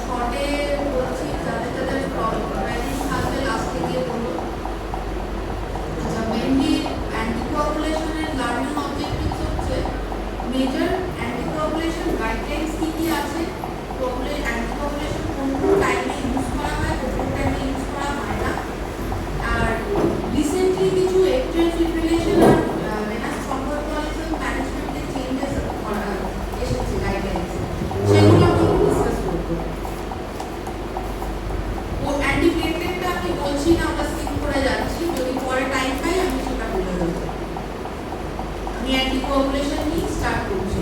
শর্টে বলছি, যাদের যাদের প্র্যাকটিস থাকবে লাস্টে গিয়ে বলবো। আচ্ছা, মেনলি অ্যান্টিকোয়াগুলেশনের লার্নিং অবজেক্টিভস হচ্ছে মেজর অ্যান্টিকোয়াগুলেশন গাইডলাইন্স কি কি আছে, অ্যান্টিকোয়াগুলেশন কোন কোন টাইমে ইউজ করা হয়, কোন কোন টাইমে ইউজ করা হয় না, আর রিসেন্টলি কিছু এট্রিয়াল ফিব্রিলেশন আর ভেনাস থ্রম্বোএম্বোলিজম ম্যানেজমেন্টে চেঞ্জেস এসেছে গাইডলাইন্স, সেগুলো আমি ডিসকাস করবো। ও অ্যান্টিপ্লেটলেটটা আমি বলছি না, ওটা স্কিপ করে যাচ্ছি, যদি পরে টাইম পাই আমি সেটা বলে দেবো। আমি অ্যান্টিকোয়াগুলেশন নিয়ে স্টার্ট করছি।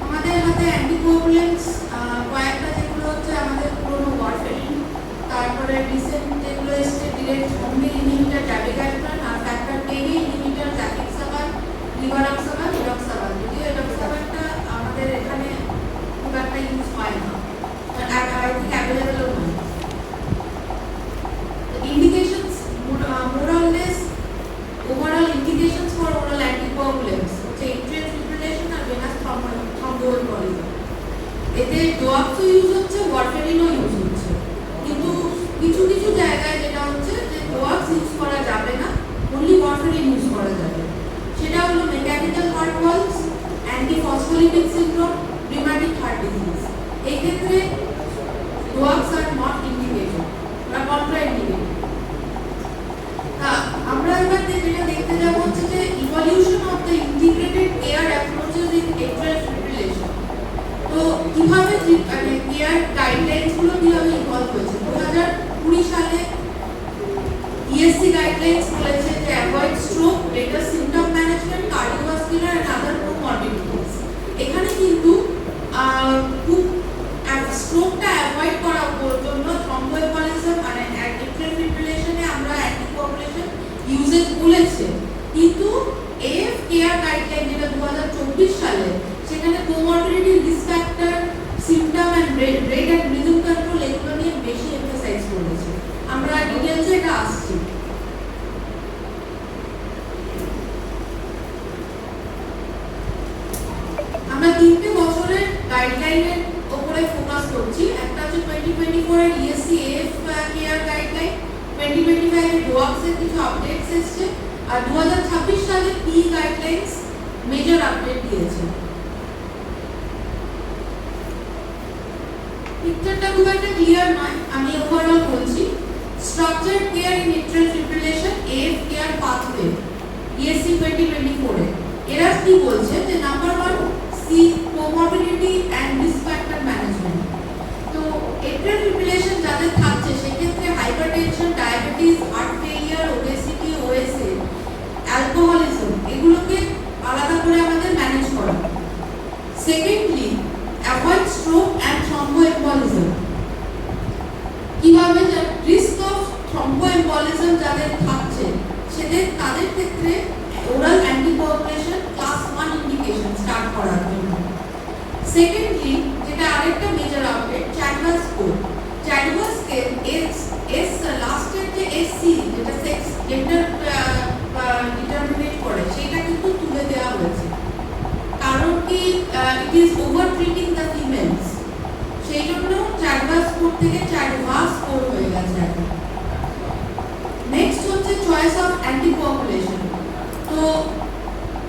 আমাদের হাতে অ্যান্টিকোয়াগুলেন্টস কয়েকটা, যেগুলো হচ্ছে আমাদের পুরোনো ওয়ারফেরিন, তারপরে রিসেন্ট যেগুলো এসছে ডিরেক্ট থ্রম্বিন ইনহিবিটর ডাবিগাট্রান, আর ফ্যাক্টর 10 ইনহিবিটর জাকিক্সাবান, রিভারক্সাবান, ইরক্সাবান। যদিও ইরক্সাবানটা আমাদের এখানে খুব একটা ইউজ হয় না, আই থিঙ্ক অ্যাভেলেবলও নয়। Indications more or less overall indications for oral anticoagulants হচ্ছে atrial fibrillation আর venous thromboembolism। এতে ড্রাগসও ইউজ হচ্ছে, ওয়ারফেরিনও ইউজ হচ্ছে, কিন্তু কিছু কিছু জায়গায় যেটা হচ্ছে যে ড্রাগস ইউজ করা যাবে না, অনলি ওয়ারফেরিন ইউজ করা যাবে। সেটা হলো mechanical heart ভালভস, antiphospholipid syndrome, rheumatic heart disease. এই ক্ষেত্রে ড্রাগস আর নট ইন্ডিকেটেড বা কন্ট্রাইন্ডিকেটেড। আমরা এবার যেটা দেখতে যাব হচ্ছে যে evolution of the integrated care approaches in atrial fibrillation. তো কিভাবে মানে কেয়ার গাইডলাইন্স গুলো কিভাবে ইভলভ হয়েছে। 2020 সালে ইএসসি গাইডলাইন্স বলেছে যে avoid stroke, better symptom management, cardiovascular and other comorbidities. এখানে কিন্তু খুব স্ট্রোকটা অ্যাভয়েড করার জন্য থ্রম্বোএম্বোলিজম মানে এট্রিয়াল ফিব্রিলেশনে আমরা অ্যান্টিকোয়াগুলেশন ইউজেজ বলেছে, কিন্তু এএফ কেয়ার গাইডলাইন যেটা 2024 সালে, সেখানে comorbidity, risk factor, symptom and rate and rhythm control এগুলো নিয়ে বেশি এমফাসাইজ করেছে। আমরা ডিটেইলসে এটা আসছি। আমরা 3টে বছরের গাইডলাইনের উপরে ফোকাস করছি। একটা হচ্ছে 2024 এর ইএসসি এএফ কেয়ার গাইডলাইন, 2025 এর ডোয়াক্স এর কিছু আপডেটস এসেছে, আর 2026 সালে পি গাইডলাইন্স মেজর আপডেট দিয়েছে। পিকচারটা খুব একটা ক্লিয়ার নয়, আমি ওভারঅল বলছি। Structured care in atrial fibrillation AF care pathway ESC 2024 এ এরা কি বলছে যে number 1 C comorbidity and risk factor management. তো এট্রিয়াল ফিব্রিলেশন যাদের থাকছে সেক্ষেত্রে hypertension, diabetes, heart failure, obesity, OSA, alcoholism এগুলোকে আলাদা করে আমাদের ম্যানেজ করা। Secondly avoid stroke and thromboembolism. কিভাবে রিস্ক অফ থ্রম্বোএম্বোলিজম যাদের থাকছে তাদের ক্ষেত্রে oral anticoagulation class 1 indication start করার জন্য। সেকেন্ডলি যেটা আরেকটা মেজর আপডেট, চ্যাডওয়ার্ড স্কোর। চ্যাডওয়ার্ড স্কেল এস লাস্টের যে এসসি যেটা সেক্স জেন্ডার ডিটারমিনেট করে সেটা কিন্তু তুলে দেওয়া হয়েছে, কারণ কি it is over treating the females, সেই জন্য চ্যাডওয়ার্ড স্কোর থেকে চ্যাডওয়ার্ড স্কোর হয়ে গেছে এখন। নেক্সট হচ্ছে চয়েস অফ অ্যান্টিকোয়াগুলেশন। তো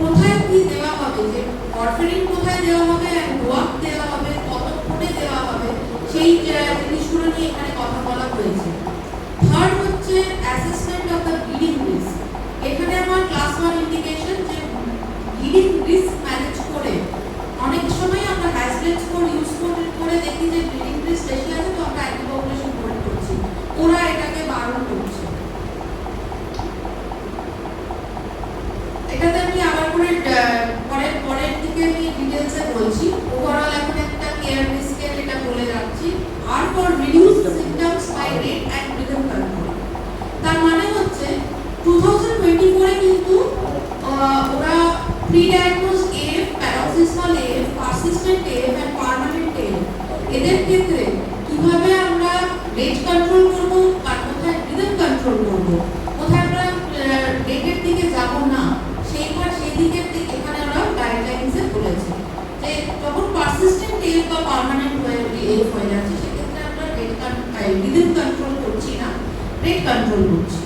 কোথায় কি দেওয়া হবে, যে ওয়ারফেরিন কোথায় দেওয়া হবে, ড্রাগ দেওয়া হবে, কতক্ষণে দেওয়া হবে, সেই জিনিসগুলো নিয়ে এখানে কথা বলা হয়েছে। থার্ড হচ্ছে assessment of the bleeding risk. এখানে আমার ক্লাস 1 ইন্ডিকেশন যে ব্লিডিং রিস্ক ম্যানেজ করে অনেক সময় আমরা হ্যাসলেট স্কোর ইউজ করে দেখি যে ব্লিডিং রিস্ক বেশি আছে, তো আমরা অ্যান্টিকোয়াগুলেশন করছি, ওরা এটাকে বারণ করছে। এটাতে আমি আবার করে পরের দিকে আমি ডিটেইলসে বলছি। ওভারঅল এখন একটা কেয়ার রিস্কের এটা বলে যাচ্ছি। আর for reduce symptoms by rate and rhythm control. তার মানে হচ্ছে 2024 এ কিন্তু ওরা pre diagnose AF, paroxysmal AF, persistent AF and permanent AF এদের ক্ষেত্রে কিভাবে আমরা রেট কন্ট্রোল করব, আর কোথায় রিদম কন্ট্রোল করব, কোথায় আমরা রেটের দিকে যাব না, সেই দিকের এখানে ওরা গাইডলাইন্সে বলেছে যে যখন পারসিস্টেন্ট সেফ বা পার্মানেন্ট হয়ে এফ হয়ে যাচ্ছে, সেক্ষেত্রে আমরা রিদম কন্ট্রোল করছি না, রেট কন্ট্রোল করছি।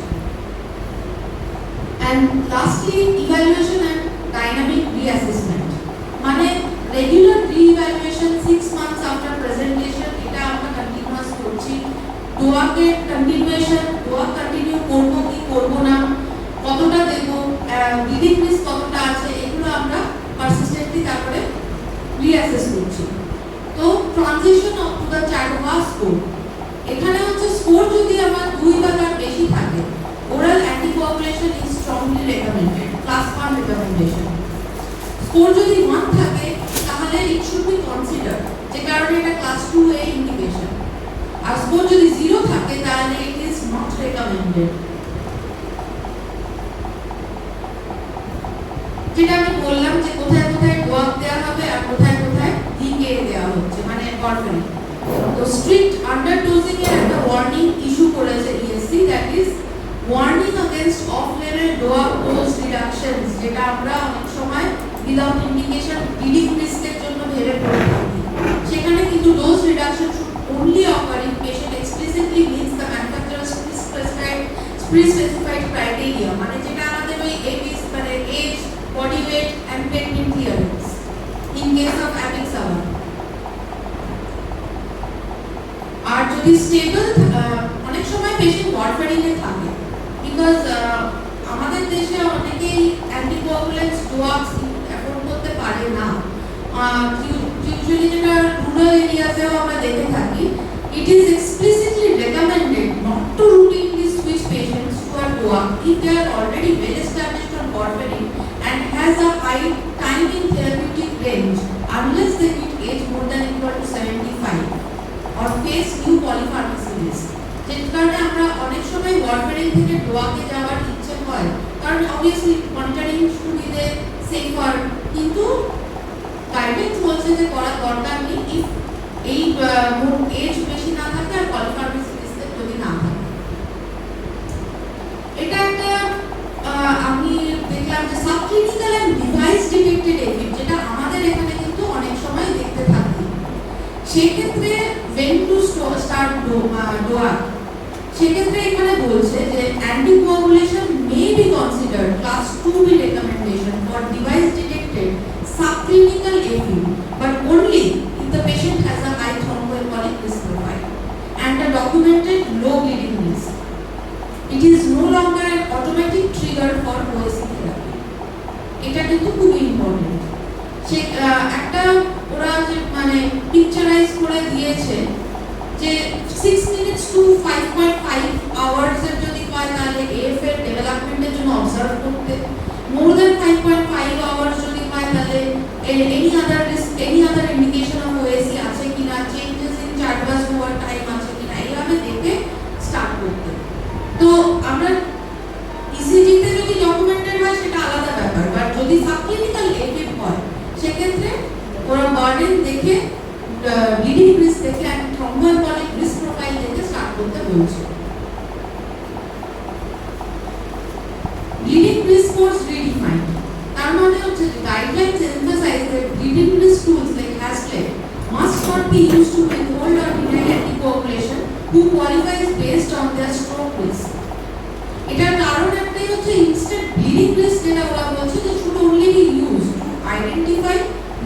And lastly, evaluation and dynamic reassessment. মানে regular re-evaluation 6 months after presentation, এটা আমরা কন্টিনিউয়াস করছি। দোয়াকে কন্টিনিউয়েশন, দোয়া কন্টিনিউ করব কি করব না, কতটা দেব, ব্লিডিং রিস্ক কতটা আছে, এগুলো আমরা পারসিস্টেন্টলি তারপরে রিঅ্যাসেস করছি। তো ট্রানজিশন অফ টু দ্য চাডোয়া স্কোর, এখানে হচ্ছে স্কোর যদি আমার 2 বা তার বেশি থাকে, oral anticoagulation is strongly recommended, class 1 recommendation. Score যদি 1 থাকে তাহলে ইট শুড বি কনসিডার, যে কারণে এটা ক্লাস 2A ইন্ডিকেশন। আর স্কোর যদি 0 থাকে তাহলে ইট ইজ নট রেকমেন্ডেড। যেটা আমি বললাম যে কোথায় কোথায় ড্রাগ দেওয়া হবে আর কোথায় কোথায় ডিকে দেওয়া হচ্ছে, মানে ওয়ারফারিন। তো স্ট্রিক্ট আন্ডারডোজিং এর একটা ওয়ার্নিং ইস্যু করেছে ESC, that is warning against of level drug dose রিডাকশনস, যেটা আমরা অনেক সময় উইদাউট ইন্ডিকেশন ব্লিডিং রিস্কের জন্য ভেবে পড়ে থাকি। সেখানে কিন্তু dose reduction should only occur if patient explicitly meets the manufacturer's pre-specified criteria, মানে যেটা আমাদের ওই এবিস মানে age, body weight and pregnant clearance in case of Apixaban. আর যদি স্টেবল, অনেক সময় পেশেন্ট ওয়ারফারিনে থাকে, বিকজ আমাদের দেশে অনেকেই অ্যান্টিকোয়াগুলেন্টস ড্রাগস অ্যাফোর্ড করতে পারে না। ইউজুয়ালি যেটা রুরাল এরিয়াতেও আমরা দেখে থাকি, it is explicitly recommended not to routinely switch patients to a drug if they are already well established on warfarin and has a high time in therapeutic range unless they hit age more than equal to 75 or face new polypharmacy risk. যে কারণে আমরা অনেক সময় warfarin থেকে ড্রাগে যাওয়ার ইচ্ছে হয়, কারণ অবভিয়াসলি মনিটরিং সুবিধে সেফার, কিন্তু গাইডলাইন্স বলছে যে করা দরকার নেই ইফ এই এজ বেশি না থাকে আর পলিফার্মাসি রিস্ক যদি না থাকে। এটা একটা আমি দেখলাম যে subclinical and device detected AF, যেটা আমাদের এখানে কিন্তু অনেক সময় দেখতে থাকি। সেক্ষেত্রে when to start DOAC, সেক্ষেত্রে এখানে বলছে যে anticoagulation may be considered class 2B recommendation for device detected subclinical AFib, but only if the patient has a high thromboembolic risk profile and a documented low bleeding risk. It is no longer an automatic trigger for OAC therapy. এটা কিন্তু খুব important. সে একটা ওরা যে মানে picturise করে দিয়েছে যে 6 minutes to 5.5 hours এর যদি হয় তাহলে AF এর ডেভেলপমেন্টের জন্য অবজার্ভ করতে, more than 5.5 hours যদি হয় তাহলে any other risk, any other indication of OAC আছে কিনা, changes in Chadwick's over time আছে কিনা, এইভাবে দেখে স্টার্ট করতে। তো আমরা ECG তে যদি ডকুমেন্টেড হয় সেটা আলাদা ব্যাপার, বাট যদি সাবক্লিনিক্যাল AFib হয় সেক্ষেত্রে ওরা বার্ডেন দেখে, ব্লিডিং রিস্ক দেখে and thromboembolic risk profile দেখে স্টার্ট করতে বলছে। ব্লিডিং রিস্ক কোর্স রিডিফাইন্ড, তার মানে হচ্ছে guidelines emphasize that bleeding risk tools like Haslet must not be used to withhold or deny anticoagulation who qualifies based on their stroke risk. এটার কারণ একটাই হচ্ছে ইনস্ট্যান্ট ব্লিডিং রিস্ক, যেটা ওরা বলছে যে should only be used to identify,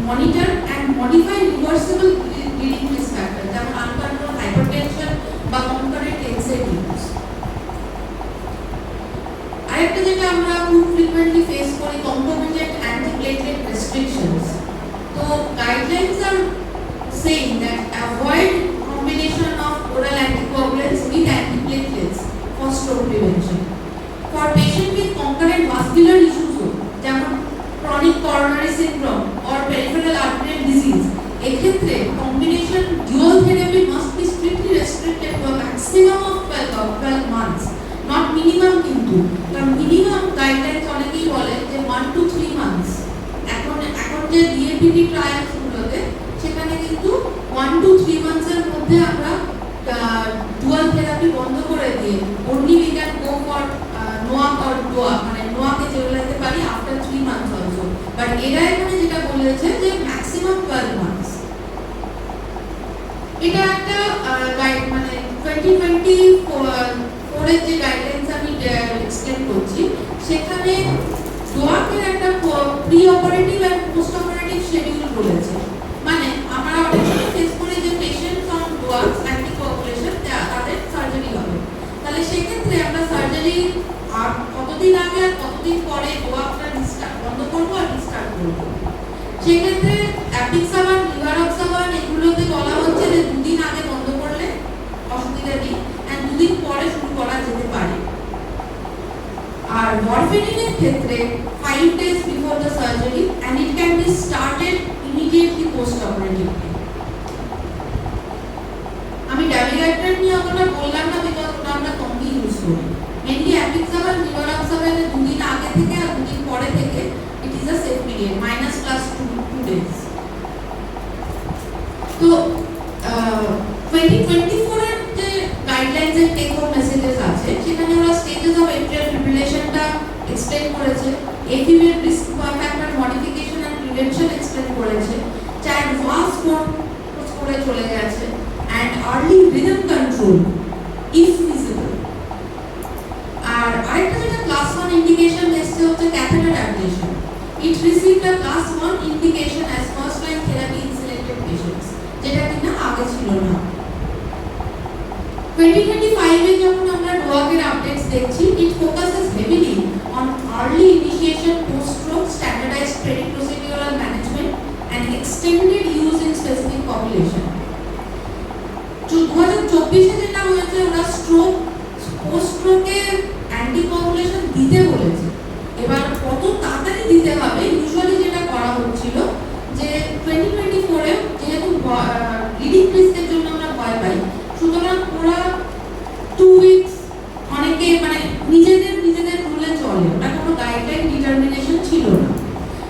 monitor and modify reversible bleeding risk factors যেমন uncontrolled hypertension বা concurrent NSAIDs। আরেকটা যেটা আমরা খুব frequently face করি, concomitant antiplatelet restrictions. তো guidelines are saying that avoid combination of oral anticoagulants with antiplatelets for stroke prevention. For patient with concurrent vascular issues যেমন chronic coronary syndrome or peripheral arterial disease, এক্ষেত্রে combination dual therapy must be strictly restricted to a maximum of 12 months, not minimum কিন্তু, কারণ minimum guidelines অনেকেই বলে যে 1 to 3 months। এখন যে DAPT trials গুলোতে সেখানে কিন্তু 1 to 3 months এর মধ্যে আমরা dual therapy বন্ধ করে দিয়ে only we can go for NOAC or DOAC, মানে NOAC এ যেগুলোতে পারি after 3 months also, but এরা এখানে যেটা বলেছে যে maximum 12 months। এটা একটা গাইড মানে 2024 এর যে গাইডলাইন্স আমি এক্সপ্লেন করছি সেখানে ডোয়াকের একটা প্রি অপারেটিভ আর পোস্ট অপারেটিভ শিডিউল রয়েছে। মানে আমরা অনেক সময় ফেস করি যে পেশেন্টস অন ডোয়াক্স অ্যান্টিকোয়াগুলেশন তাদের সার্জারি হবে, তাহলে সেক্ষেত্রে আমরা সার্জারি আর কতদিন আগে আর কতদিন পরে ডোয়াকটা রিস্টার্ট বন্ধ করবো আর রিস্টার্ট করবো। সেক্ষেত্রে অ্যাপিক্সাবান, লিভারক্সাবান এগুলোতে বলা হচ্ছে যে 2 দিন আগে বন্ধ করলে অসুবিধা নেই আর 2 দিন পরে শুরু করা যেতে পারে। আর মরফিনের ক্ষেত্রে 5 days before the surgery and it can be started immediately post operatively. আমি ডাবিগাইট্রান নিয়ে অতটা বললাম না বিকজ ওটা আমরা কমই ইউজ করি। মেইনলি অ্যাপিক্সাবান, লিভারক্সাবান 2 দিন আগে থেকে আর 2 দিন পরে থেকে it is a safe period -+2 days. তো 2024 এর যে গাইডলাইনস এর টেক হোম মেসেজেস আছে সেখানে ওরা স্টেজেস অফ এট্রিয়াল ফিব্রিলেশনটা এক্সপ্লেইন করেছে, এফিউ এর risk factor modification and prevention explain করেছে, চাইল্ড ভাস কোর্স করে চলে গেছে and early rhythm control if feasible. আর আরেকটা যেটা ক্লাস 1 ইন্ডিকেশন এসছে হচ্ছে catheter ablation. It received a class 1 indication as first line therapy in selected patients, যেটা কিনা আগে ছিল না। 2025 এ যখন আমরা ডোয়াকের আপডেটস দেখছি, it focuses heavily on early initiation post stroke, standardized peri-procedural management and extended use in specific population. 2024 এ যেটা হয়েছে ওরা স্ট্রোক পোস্ট স্ট্রোকে অ্যান্টিকোয়াগুলেশন দিতে বলেছে। এবার কত তাড়াতাড়ি দিতে হবে, ইউজুয়ালি যেটা করা হচ্ছিল যে 2024 এ যেহেতু লিডিং রিস্কের জন্য আমরা ভয় পাই, সুতরাং ওরা 2 উইকস অনেকে মানে নিজেদের রুলে চলে, ওটা কোনো গাইডলাইন ডিটারমিনেশন ছিল না।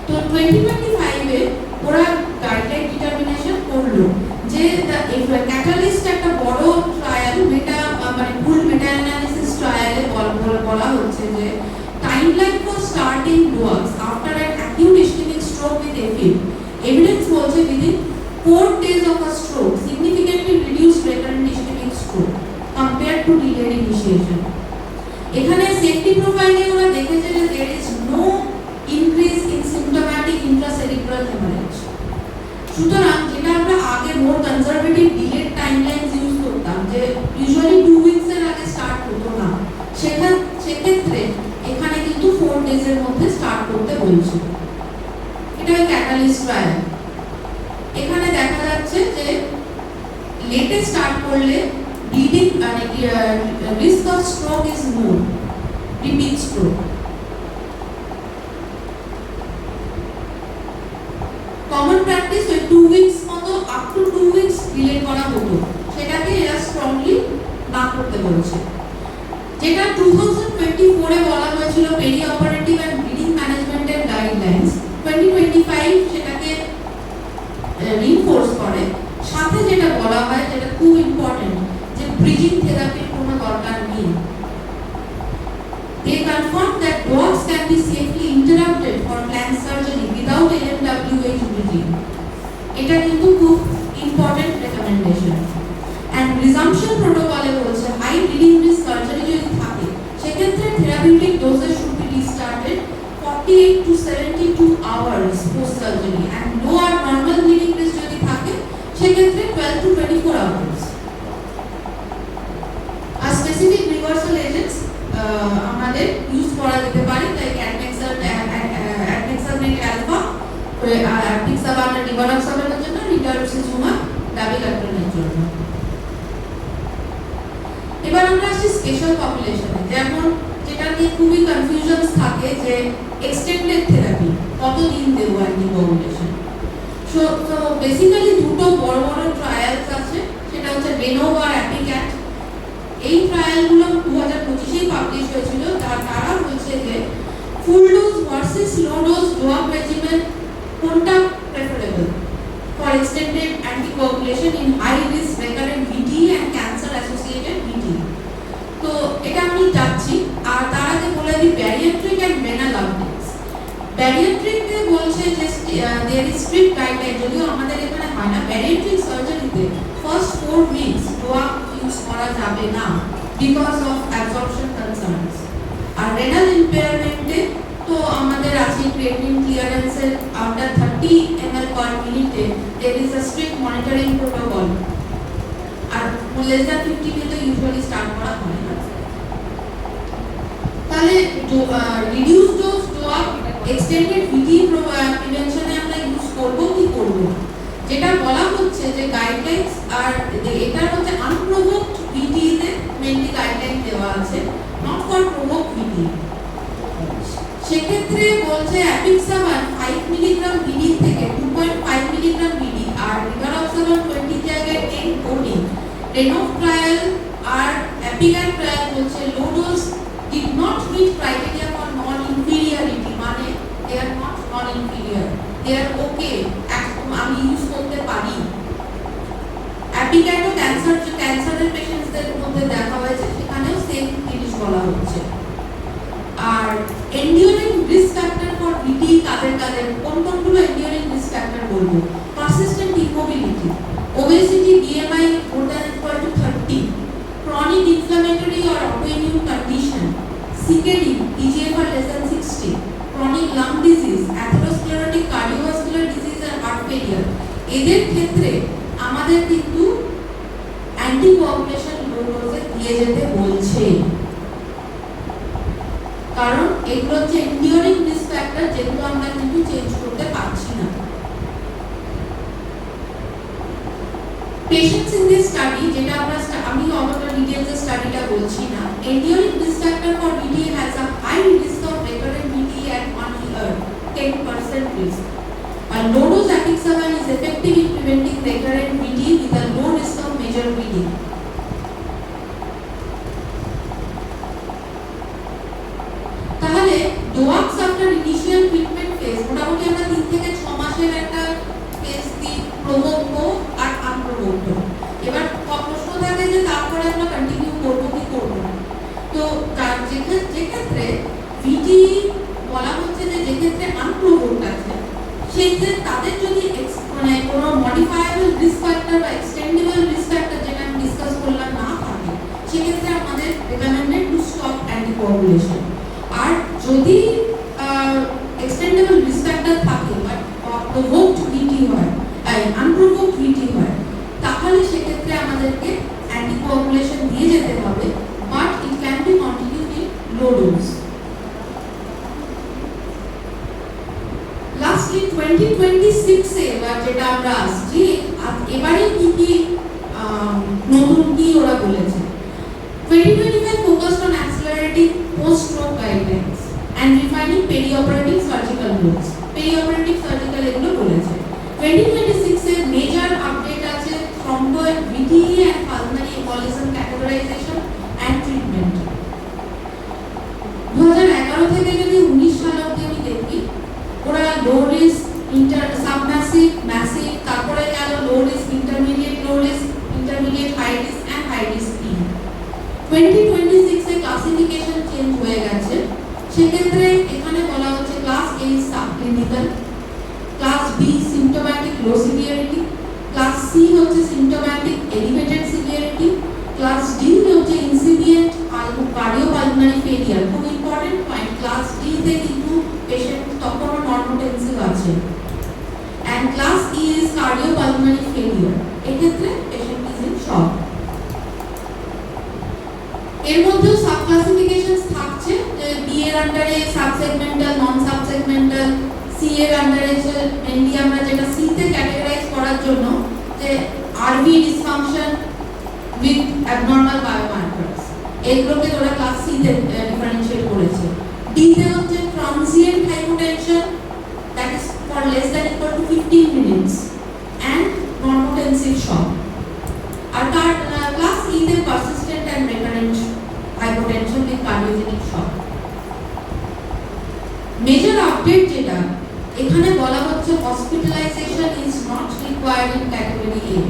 তো 2025 এ ওরা গাইডলাইন ডিটারমিনেশন করলো যে ক্যাটালিস্ট একটা বড় ট্রায়াল মানে ফুল মেটা অ্যানালিসিস ট্রায়ালে বলা হচ্ছে যে timeline for starting DOACs after an acute ischemic stroke with AFib. Evidence also within 4 days of a stroke significantly reduced recurrent ischemic stroke compared to delayed initiation. এখানে safety প্রোফাইলে ওরা দেখেছে যে there is no increase in symptomatic intracerebral hemorrhage. সুতরাং যেটা আমরা আগে মোর conservative delayed টাইমলাইনস use করতাম যে ইউজুয়ালি 2 উইকস এর আগে স্টার্ট হতো না, সেক্ষেত্রে এখানে কিন্তু 4 ডেজ এর মধ্যে স্টার্ট করতে বলছে। এটা ক্যাটালিস্ট ট্রায়াল। এখানে দেখা যাচ্ছে যে লেটে স্টার্ট করলে ব্লিডিং মানে risk of stroke is more, repeat stroke. Common practice ওই 2 উইকস মতো আপ টু 2 উইকস ডিলে করা হতো, সেটাকে এরা স্ট্রংলি না করতে বলছে। যেটা 2024 এ বলা হয়েছিল পেরি অপারেটিভ এন্ড ব্লিডিং ম্যানেজমেন্টের গাইডলাইন্স, 2025 সেটাকে রিইনফোর্স করে। সাথে যেটা বলা হয় যেটা খুব ইম্পর্টেন্ট যে ব্রিজিং থেরাপির কোনো দরকার নেই। They confirm that DOACs can be safely interrupted for planned surgery without LMWH bridging. এটা কিন্তু খুব important recommendation. And resumption protocol বলছে হাই ব্লিডিং রিস্ক সার্জারি যদি থাকে সেক্ষেত্রে therapeutic doses should be restarted 48 to 72 hours post surgery and low আর normal bleeding risk যদি থাকে সেক্ষেত্রে 12 to 24 hours. আর স্পেসিফিক রিভার্সাল এজেন্টস আমাদের ইউজ করা যেতে পারে লাইক অ্যাডনেক্সামেট অ্যালফা, অ্যাপিক্সাবান আর লিভারক্সাবানের জন্য, রিটারোক্সিজুমাব ডাবিগাইট্রানের জন্য। এবার আমরা আসছি স্পেশাল পপুলেশনে, যেমন যেটা নিয়ে খুবই কনফিউশনস থাকে যে এক্সটেন্ডেড থেরাপি কতদিন দেব অ্যান্টিকোয়াগুলেশন। সো বেসিক্যালি দুটো বড় বড় ট্রায়ালস আছে, সেটা হচ্ছে রেনোভ আর অ্যাপিক্যাট। এই ট্রায়ালগুলো 2025 পাবলিশ হয়েছিল। তারা বলছে যে full dose versus low dose DOAC regimen কোনটা preferable for extended anticoagulation in high risk recurrent VT and cancer associated VT. তো এটা আমি যাচ্ছি আর তার আগে বলে দিই ব্যারিয়াট্রিক অ্যান্ড রেনাল আপডেটস। ব্যারিয়াট্রিকে বলছে যে দেয়ার ইজ স্ট্রিক্ট গাইডলাইন, যদিও আমাদের এখানে হয় না। ব্যারিয়াট্রিক সার্জারিতে ফার্স্ট 4 উইকস ডোয়াক ইউজ করা যাবে না বিকজ অফ অ্যাবজর্পশন কনসার্নস। আর রেনাল ইম্পেয়ারমেন্টে তো আমাদের আছে ক্রিয়েটিন ক্লিয়ারেন্সের after 30 ml per minute there is a strict monitoring protocol, আর less than 50 তে তো ইউজুয়ালি স্টার্ট করা হয় না। তাহলে রিডিউস ডোজ ডোয়াক এক্সটেন্ডেড ভিটি প্রিভেনশনে আমরা ইউজ করব কি করব, যেটা বলা হচ্ছে যে গাইডলাইন্স আর এটা হচ্ছে আনপ্রোভোকড ভিটি তে মেইনলি গাইডলাইন দেওয়া আছে, নট ফর প্রোভোকড ভিটি। সেক্ষেত্রে বলছে অ্যাপিক্সাবান 5 মিলিগ্রাম বিডি থেকে 2.5 মিলিগ্রাম বিডি আর রিভারক্সাবান 20 জায়গায় 10 কোডিং। রেনফ ট্রায়াল আর অ্যাপিগান ট্রায়াল বলছে low dose did not meet criteria for non-inferiority, মানে they are not non-inferior, they are okay, আমি ইউজ করতে পারি। অ্যাপিগানও ক্যান্সারের পেশেন্টসদের মধ্যে দেখা হয়েছে, সেখানেও সেম জিনিস বলা হচ্ছে। আর এন্ডিউরিং রিস্ক ফ্যাক্টর ফর ভিটি কাদের কোনগুলো এন্ডিউরিং রিস্ক ফ্যাক্টর বলবো? Persistent immobility, obesity, BMI more than equal to 30, chronic inflammatory or autoimmune condition, CKD, eGFR less than 60, chronic lung disease, atherosclerotic cardiovascular disease and heart failure, এদের ক্ষেত্রে আমাদের কিন্তু anticoagulation লো ডোজে দিয়ে যেতে বলছে, কারণ এগুলো হচ্ছে এন্ডিউরিং রিস্ক ফ্যাক্টর যেগুলো আমরা কিন্তু চেঞ্জ করতে পারছি না। Patients in this study, যেটা আমরা আমি অতটা ডিটেইলসে স্টাডিটা বলছি না, enduring risk factor for VT has a high risk of recurrent VT at 1 year, 10% risk. And low dose apixaban is effective in preventing recurrent VT with a low risk of major bleeding. তাহলে ডোয়াক্স after initial treatment phase মোটামুটি আমরা 3 থেকে 6 মাসের একটা phase দিই, প্রভোক্ত আর আনপ্রভোক্ত। এবার প্রশ্ন থাকে যে তারপরে আমরা কন্টিনিউ করবো কি করবো না। তো যেক্ষেত্রে ভিটি বলা হচ্ছে যে যেক্ষেত্রে আনপ্রভোক্ট আছে, সেক্ষেত্রে তাদের যদি মানে কোনো মডিফায়েবল রিস্ক ফ্যাক্টর বা এক্সটেন্ডেবল রিস্ক ফ্যাক্টর যেটা আমি ডিসকাস করলাম না থাকে, সেক্ষেত্রে আমাদের রেকমেন্ডেড টু স্টপ অ্যান্টিকোয়াগুলেশন। আর যদি এক্সটেন্ডেবল রিস্ক ফ্যাক্টর থাকে বাট প্রভোকড ভিটি হয়, আনপ্রভোকড ভিটি হয়, তাহলে সেক্ষেত্রে আমাদেরকে অ্যান্টিকোয়াগুলেশন দিয়ে যেতে হবে, but it can be continued in low dose. Lastly 2026 এ যেটা আমরা আসছি, এবারে কি কি নতুন কি ওরা বলেছে। 2025 focused on accelerating post-stroke guidelines and refining perioperative surgical rules. Perioperative surgical এগুলো বলেছে। 2026 এর মেজর আপডেট আছে thromboid VTE and pulmonary embolism categorization and treatment। 2011 থেকে যদি 19 সাল অবধি আমি দেখি, ওরা লো রিস্ক, সাবম্যাসিভ, ম্যাসিভ, তারপরে গেল low risk, intermediate, low risk, intermediate, high risk and high risk. 2026 এ ক্লাসিফিকেশন চেঞ্জ হয়ে গেছে। সেক্ষেত্রে এখানে বলা হচ্ছে class A subclinical, class B symptomatic low severity, class C হচ্ছে symptomatic elevated severity, class D হচ্ছে ইনসিডিয়েন্ট কার্ডিওপালমোনারি ফেলিয়ার। খুব ইম্পর্টেন্ট পয়েন্ট, ক্লাস D তে কিন্তু পেশেন্ট তখনও নর্মোটেনসিভ আছে, and class E is cardiopulmonary failure. এক্ষেত্রে পেশেন্ট ইজ ইন শক। এর মধ্যেও সাব ক্লাসিফিকেশনস থাকছে, যে বি এর আন্ডারে সাবসেগমেন্টাল, নন সাবসেগমেন্টাল, সি এর আন্ডারে মেইনলি আমরা যেটা সি তে ক্যাটাগরাইজ করার জন্য যে RV dysfunction with abnormal biomarkers, এগুলোকে ওরা ক্লাস সি তে ডিফারেনশিয়েট করেছে। ডি তে হচ্ছে transient hypotension that is for less than equal to 15 minutes and normotensive shock. আর ক্লাস ই তে persistent and recurrent hypertension with cardiogenic shock। Major update যেটা এখানে বলা হচ্ছে, hospitalization is not required in category A.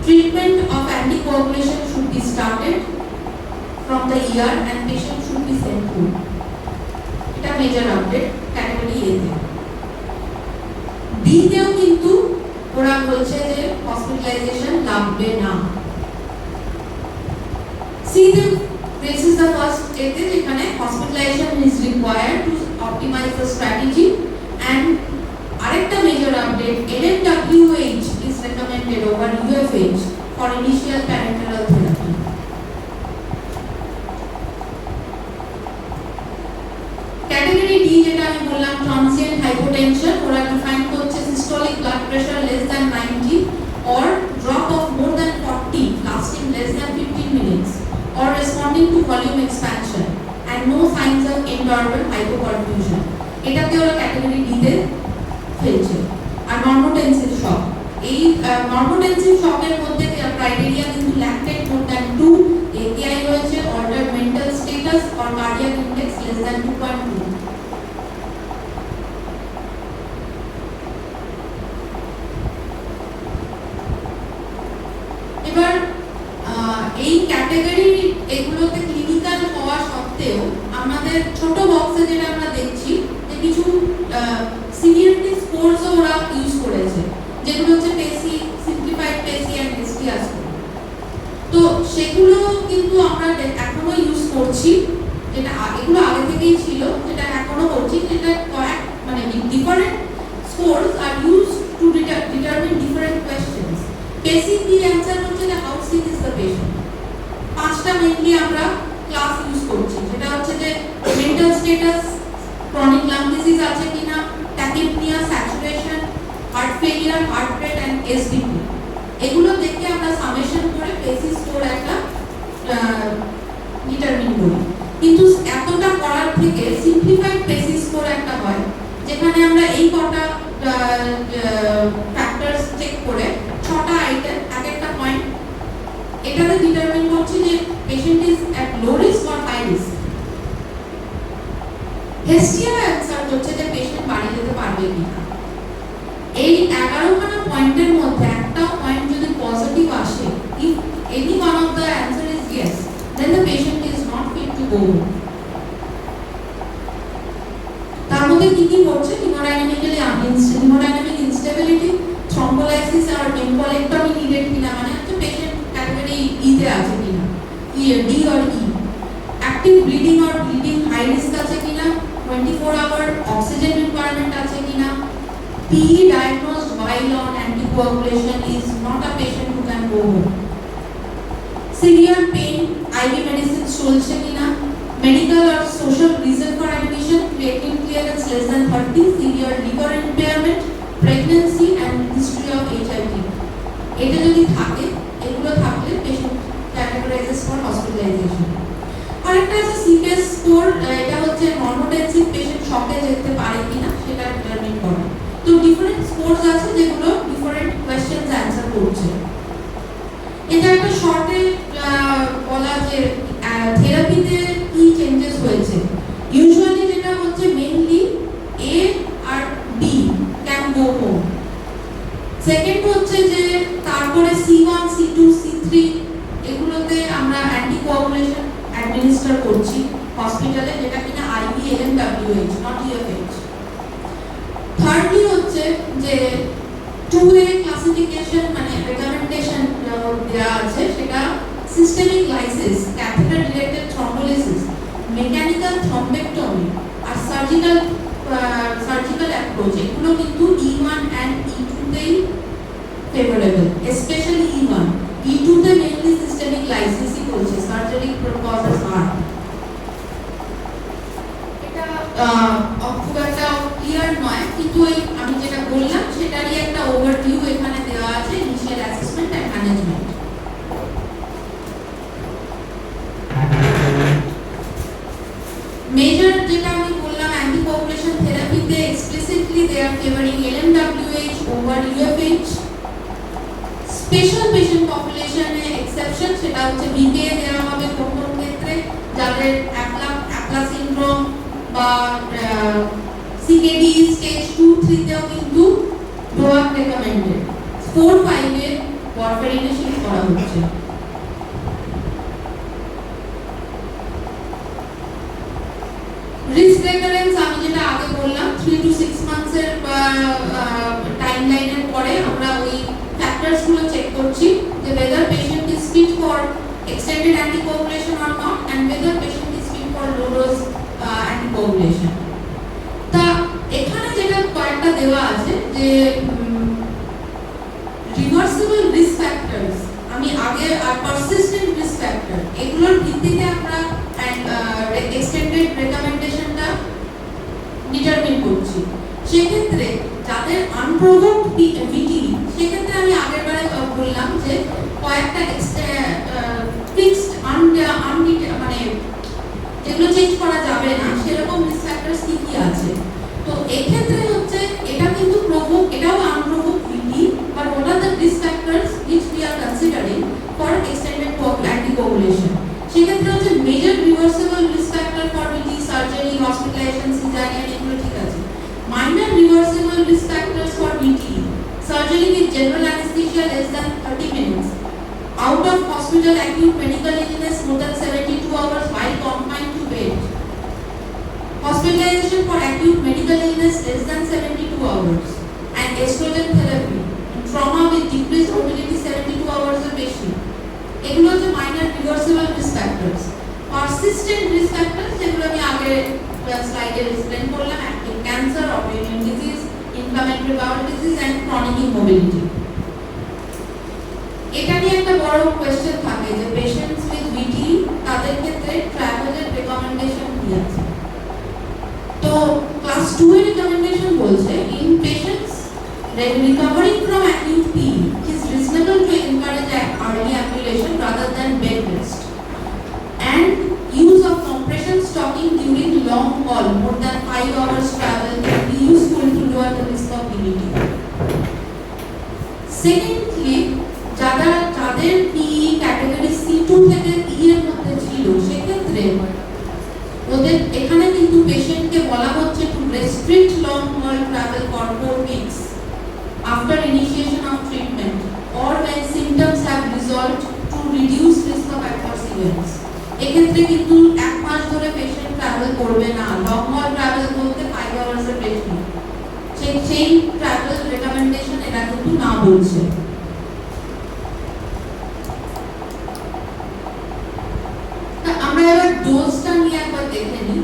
Treatment of anticoagulation should be started from the ER and patient should be sent home. এটা major update. Category এতে। B তেও কিন্তু ওরা বলছে যে হসপিটালাইজেশন লাগবে না। সি তে this is the first এতে যেখানে hospitalization is required to optimize the strategy, and আরেকটা major update, LMWH is recommended over UFH for initial parenteral therapy. Category D যেটা আমি বললাম transient hypotension, ওরা define করছে systolic blood pressure less than 90 or drop of more than 40 lasting less than 15 minutes or responding to volume expansion and no signs of end-organ hypoperfusion. এটাকে ওরা category D তে ফেলছে। আর নর্মোটেনসিভ শক, এই নর্মোটেনসিভ শকের মধ্যে ক্রাইটেরিয়া কিন্তু lactate more than 2, ATI রয়েছে, altered mental status or cardiac index less than 2.2। এবার এই ক্যাটাগরি এগুলোতে ক্লিনিক্যাল হওয়া সত্ত্বেও আমাদের ছোট বক্সে যেটা আমরা দেখছি যে কিছু সিভিয়ারিটি স্কোরসও ওরা ইউজ করেছে, যেগুলো হচ্ছে পেসি, সিম্পলিফাইড পেসি এন্ড এসটিআর স্কোর। তো সেগুলো কিন্তু আমরা এখনো ইউজ করছি, যেটা এগুলো আগে থেকেই ছিল, যেটা এখনো করছি, যেটা মানে different scores are use to determine different questions. PESI কি অ্যানসার হচ্ছে যে how sick is the patient. পাঁচটা মেইনলি আমরা ক্লাস ইউজ করছি, যেটা হচ্ছে যে mental status, chronic lung disease আছে কিনা, tachypnoea, saturation, heart failure, heart rate and SDP. এগুলো দেখে আমরা সামেশন করে পেসি স্কোর একটা ডিটারমিন করি। কিন্তু এতটা করার থেকে সিম্পলিফাইড পেসি স্কোর একটা হয়, যেখানে আমরা এই কটা ফ্যাক্টরস চেক করে 6টা আইটেম এক একটা পয়েন্ট এটাতে ডিটারমিন করছি যে patient is at low risk or high risk. Hestia answer হচ্ছে যে পেশেন্ট বাড়ি যেতে পারবে কিনা। এই 11খানা পয়েন্টের মধ্যে একটা পয়েন্ট যদি পজিটিভ আসে, if any one of the answer is yes, then the patient is not fit to go. তার মধ্যে কি কি হচ্ছে? হিমোডাইনামিক ইনস্টেবিলিটি, থ্রম্বোলাইসিস আর এম্বোলেক্টমি নিডেড কিনা, মানে হচ্ছে পেশেন্ট ক্যাটাগরি ই তে আছে কিনা, D or E. Active bleeding or bleeding high risk আছে কিনা, 24 আওয়ার অক্সিজেন রিকোয়ারমেন্ট আছে কিনা, PE diagnosed while on anticoagulation is not a patient who can go home. Severe pain, IV medicine চলছে কিনা, medical or social reason for admission, creatinine clearance less than 30, severe liver impairment, pregnancy and history of HIV. এটা যদি থাকে, এগুলো থাকলে patient categorizes for hospitalization. আরেকটা আছে CPS score, এটা হচ্ছে নর্মোটেনসিভ পেশেন্ট শকে যেতে পারে কিনা সেটা ডিটারমিন করে। তো ডিফারেন্ট স্কোরস আছে যেগুলো ডিফারেন্ট কোয়েশ্চেনস অ্যানসার করছে। এটা একটা শর্টে বলা যে থেরাপিতে কি চেঞ্জেস হয়েছে। ইউজুয়ালি যেটা হচ্ছে মেইনলি এ আর B can go home. Second হচ্ছে যে তারপরে C1, C2, C3 এগুলোতে আমরা অ্যান্টিকোয়াগুলেশন অ্যাডমিনিস্টার করছি হসপিটালে, যেটা কিনা IV, LMWH, not UFH। Thirdly হচ্ছে যে 2A ক্লাসিফিকেশন মানে রেকমেন্ডেশন দেয়া আছে, সেটা systemic lysis, catheter directed thrombolysis, mechanical thrombectomy আর সার্জিক্যাল অ্যাপ্রোচ, এগুলো কিন্তু E1 এন্ড E2 তেই ফেভারেবল, স্পেশালি E1। E2 তে মেইনলি সিস্টেমিক লাইসিসই বলছে, সার্জারি কজেস হার্ট। এটা খুব একটা ক্লিয়ার নয়, কিন্তু ওই আমি যেটা বললাম সেটারই একটা ওভারভিউ এখানে দেওয়া আছে, initial assessment and management. Major যেটা আমি বললাম অ্যান্টিকোয়াগুলেশন থেরাপিতে explicitly they are favouring LMWH over UFH। Special patient পপুলেশনে এক্সেপশন, সেটা হচ্ছে BPA দেওয়া হবে কোন কোন ক্ষেত্রে, যাদের অ্যাপলা সিনড্রোম বা CKD স্টেজ 2, 3 তেও কিন্তু ডোয়াক রেকমেন্ডেড। 4, 5 এ ওয়ারফেরিনে শিফট করা হচ্ছে। রিস্ক রেকারেন্স আমি যেটা আগে বললাম 3 করছি যে whether patient is fit for extended anticoagulation or not and whether patient is fit for low dose anticoagulation. তা এখানে যেটা কয়েকটা দেওয়া আছে যে reversible risk factors আমি আগে আর persistent risk factor এগুলোর ভিত্তিতে আমরা extended recommendationটা ডিটারমিন করছি। সেক্ষেত্রে যাদের আনপ্রোভোকড ভিটি সেক্ষেত্রে আমি আগের বারে বললাম যে কয়েকটা ফিক্সড মানে যেগুলো চেঞ্জ করা যাবে না সেরকম রিস্ক ফ্যাক্টরস কি কি আছে। তো এক্ষেত্রে হচ্ছে এটা কিন্তু প্রভোক এটাও unprovoked VT but what are the risk factors which we are considering for extended anticoagulation। সেক্ষেত্রে হচ্ছে major reversible risk factor for VT surgery hospitalisation caesarean এগুলো ঠিক আছে। Minor reversible risk factors for VT: surgery with general anesthesia less than 30 minutes, out of hospital acute medical illness more than 72 hours while confined to bed, hospitalization for acute medical illness less than 72 hours, and estrogen therapy, trauma with decreased mobility 72 hours or beshi. এগুলো হচ্ছে minor reversible risk factors. Persistent risk factors যেগুলো আমি আগে স্লাইডে explain করলাম, active cancer, autoimmune disease, inflammatory bowel disease and chronic immobility। এটা নিয়ে একটা বড় কোশ্চেন থাকে যে পেশেন্টস উইথ ভিটি তাদের ক্ষেত্রে ট্রাভেলের রেকমেন্ডেশন কি আছে। তো ক্লাস 2 এর রেকমেন্ডেশন বলছে in patients recovering from acute PE it is reasonable to encourage early ambulation rather than bed rest and use of compression stocking during long haul more than 5 hours travel can be useful to lower the risk of DVT. Secondly, যাদের PE category C2 থেকে E এর মধ্যে ছিল সেক্ষেত্রে ওদের এখানে কিন্তু পেশেন্টকে বলা হচ্ছে to restrict long haul travel for 4 weeks after initiation of treatment or when symptoms have resolved to reduce risk of adverse events। এক্ষেত্রে কিন্তু এক মাস ধরে পেশেন্ট ট্রাভেল করবে না, লং হল ট্রাভেল বলতে 5 আওয়ার্স এর বেশি সেই ট্রাভেল রেকমেন্ডেশন এটা কিন্তু না বলছে। আমরা এবার ডোজটা নিয়ে একবার দেখে নিই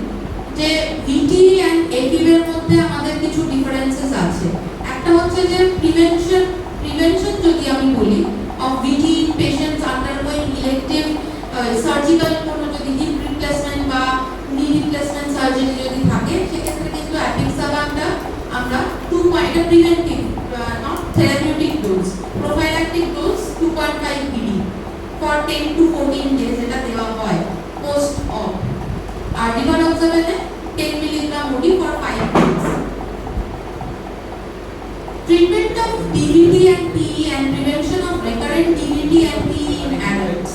যে ভিটি এন্ড এপিভ এর মধ্যে আমাদের কিছু ডিফারেন্সেস আছে। একটা হচ্ছে যে প্রিভেনশন যদি আমি বলি of VT patients undergoing elective surgical কোনো যদি হিপ রিপ্লেসমেন্ট বা নি রিপ্লেসমেন্ট সার্জারি যদি থাকে সেক্ষেত্রে কিন্তু অ্যাপিক্সাবানটা আমরা 2 এটা preventive not therapeutic dose, prophylactic dose 2.5 mg for 10 to 14 days এটা দেওয়া হয় পোস্ট অপ। আর রিভারক্সাবেনে 10 mg OD for 5 days। Treatment of DVT and PE and prevention of recurrent DVT and PE in adults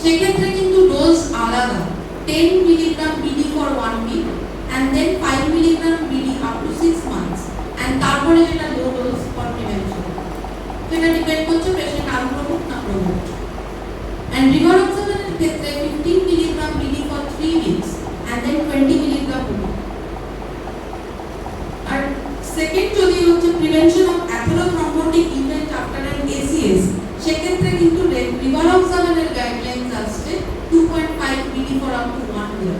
সেক্ষেত্রে কিন্তু ডোজ আলাদা, 10 mg BD for 1 week and then 5 mg BD up to 6 months and তারপরে যেটা low dose for prevention সেটা depend করছে patient আনপ্রোভোকড না প্রোভোকড। and rivaroxaban এর ক্ষেত্রে 15 mg BD for 3 weeks and then 20 mg BD। আর সেকেন্ড যদি হচ্ছে prevention of atherothrombotic event after an ACS সেক্ষেত্রে কিন্তু rivaroxaban এর গাইডলাইনস আসছে 2.5 mg for up to 1 year।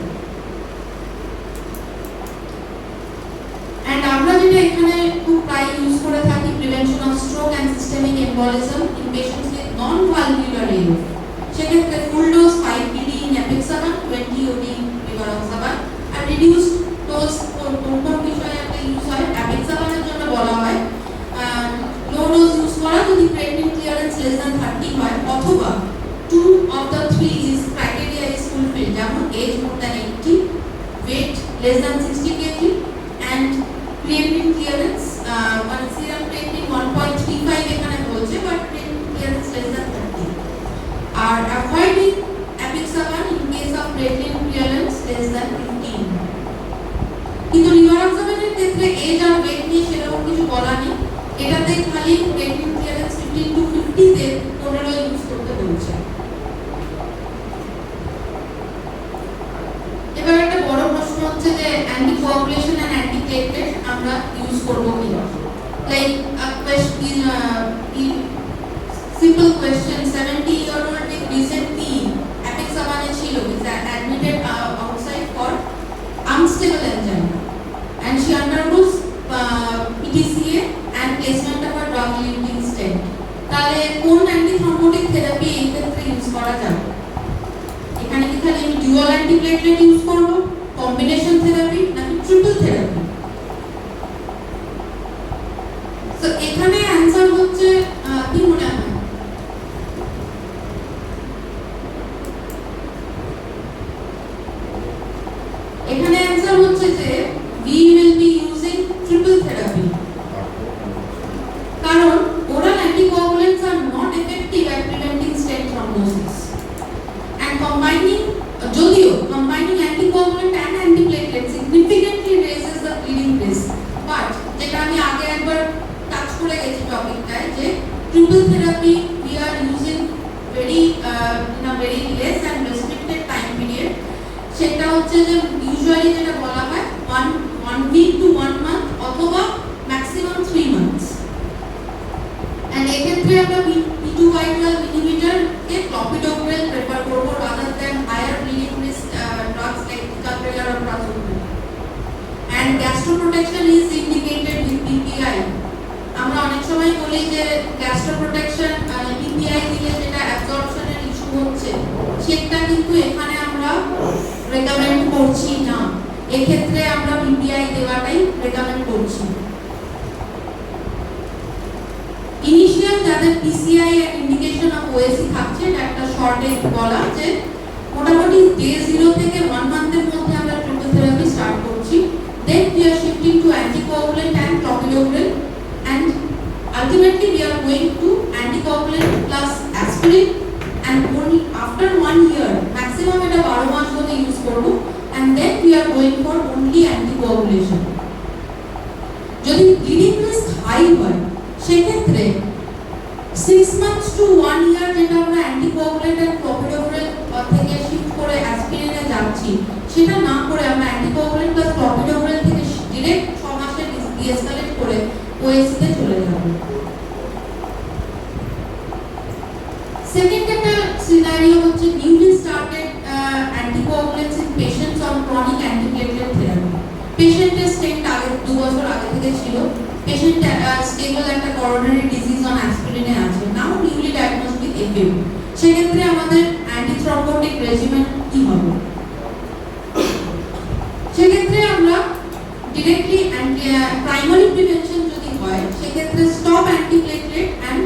and আমরা যেটা এখানে খুব প্রায় ইউজ করে থাকি prevention of stroke and systemic embolism in patients with non valvular AF সেক্ষেত্রে full dose 5 mg in apixaban 20 OD rivaroxaban আর রিডিউসড ডোজ কোন বিষয়ে একটা ইউজ হয় অ্যাপিক্সাবানের জন্য বলা হয় লো ডোজ ইউজ করা যদি প্রেগন্যান্ট ক্লিয়ারেন্স লেস দ্যান 30 হয় অথবা 2 of the 3 is criteria is fulfilled যেমন age more than 80, weight less than 60 kg and creatinine clearance মানে serum creatinine 1.35 এখানে বলছে but creatinine clearance less than 30 R avoiding apixaban in case of creatinine clearance less than 15। কিন্তু rivaroxaban এর ক্ষেত্রে age আর weight নিয়ে সেরকম কিছু বলা নেই, এটাতে খালি creatinine clearance 15 to 50 তে 15 ইউজ করতে বলছে। এবার একটা বড় প্রশ্ন হচ্ছে যে অ্যান্টিকোয়াগুলেশন এন্ড অ্যান্টিপ্লেটলেট আমরা ইউজ করব কিনা। Like a question simple question question, 70-year-old with recent PE, apixaban ছিল, is admitted outside for unstable angina, and she undergoes PTCA and placement of a drug-eluting stent. তাহলে কোন অ্যান্টিথ্রম্বোটিক therapy এই ক্ষেত্রে use করা যাবে? এখানে কি খালি আমি ডুয়াল অ্যান্টিপ্লেটলেট ইউজ করব, কম্বিনেশন থেরাপি নাকি ট্রিপল থেরাপি? তো এখানে অ্যানসার হচ্ছে কি মনে হয়? এখানে অ্যানসার হচ্ছে যে we will be using triple therapy. কারণ oral anticoagulants are not effective at preventing stent thrombosis. And combining anticoagulant and antiplatelet significantly raises the bleeding risk. But যেটা আমি আগে একবার টাচ করে গেছি টপিকটায়, যে triple therapy we are using in a very less and restricted time period. সেটা হচ্ছে যে ইউজুয়ালি যেটা বলা হয় 1 week to 1 month অথবা ম্যাক্সিমাম 3 months. And এক্ষেত্রে আমরা P2Y12 inhibitor কে clopidogrel প্রেফার করব rather than higher bleeding risk drugs like ticagrelor or prasugrel. And gastroprotection is indicated with PPI. আমরা অনেক সময় বলি যে গ্যাস্ট্রোপ্রোটেকশন PPI দিলে যেটা অ্যাবজর্পশনের ইস্যু হচ্ছে, সেটা কিন্তু এখানে আমরা রেকমেন্ড করছি না। এক্ষেত্রে আমরা PPI দেওয়াটাই রেকমেন্ড করছি। ইনিশিয়াল যাদের PCI এর ইন্ডিকেশন অফ OAC থাকছে, এটা একটা শর্টে বলা যে মোটামুটি ডে 0 থেকে 1 মান্থের মধ্যে আমরা ট্রিপল থেরাপি স্টার্ট করছি। দেন we are shifting to anticoagulant and clopidogrel, and ultimately we are going to anticoagulant plus aspirin, and only after 1 year maximum এটা 12 মাস ধরে ইউজ করব, and then we are going for only anticoagulation. যদি bleeding risk high হয় সেক্ষেত্রে 6 months to 1 year যেটা আমরা anticoagulant and ক্লপিডোগ্রেল থেকে shift করে অ্যাসপিরিনে যাচ্ছি, সেটা না করে আমরা অ্যান্টিকোয়াগুলেন্ট প্লাস ক্লপিডোগ্রেল থেকে ডাইরেক্ট 6 মাসে ডিএসকেলেট করে ওএসি তে চলে যাব। সেকেন্ড একটা সিনারিও হচ্ছে newly started anticoagulants in patients on chronic antiplatelet therapy. পেশেন্টের স্টেন্ট আগে 2 বছর আগে থেকে ছিল, পেশেন্ট স্টেবল একটা করোনারি ডিজিজ অন অ্যাসপিরিনে আছে, now newly diagnosed with FM. সেক্ষেত্রে আমাদের অ্যান্টিথ্রম্বোটিক রেজিমেন কি হবে? সেক্ষেত্রে আমরা ডিরেক্টলি প্রাইমারি প্রিভেনশন যদি হয় সেক্ষেত্রে stop antiplatelet and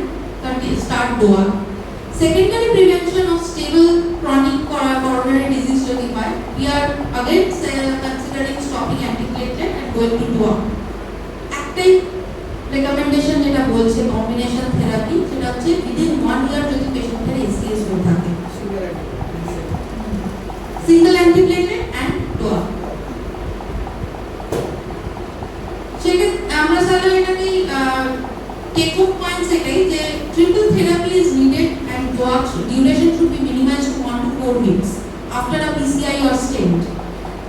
start DOAC. Secondary prevention of stable chronic coronary disease যদি হয়, we are again considering stopping antiplatelet and going to DOA. একটাই রেকমেন্ডেশন যেটা বলছে কম্বিনেশন থেরাপি, সেটা হচ্ছে within 1 year যদি পেশেন্টের ACS হয়ে থাকে, সিঙ্গেল অ্যান্টিপ্লেটলেট অ্যান্ড DOA। সেক্ষেত্রে আমরা সাধারণত এটাকে টেক হোম পয়েন্টস এটাই যে triple therapy is needed and DOA duration should be minimized to 1 to 4 weeks after a PCI or stent.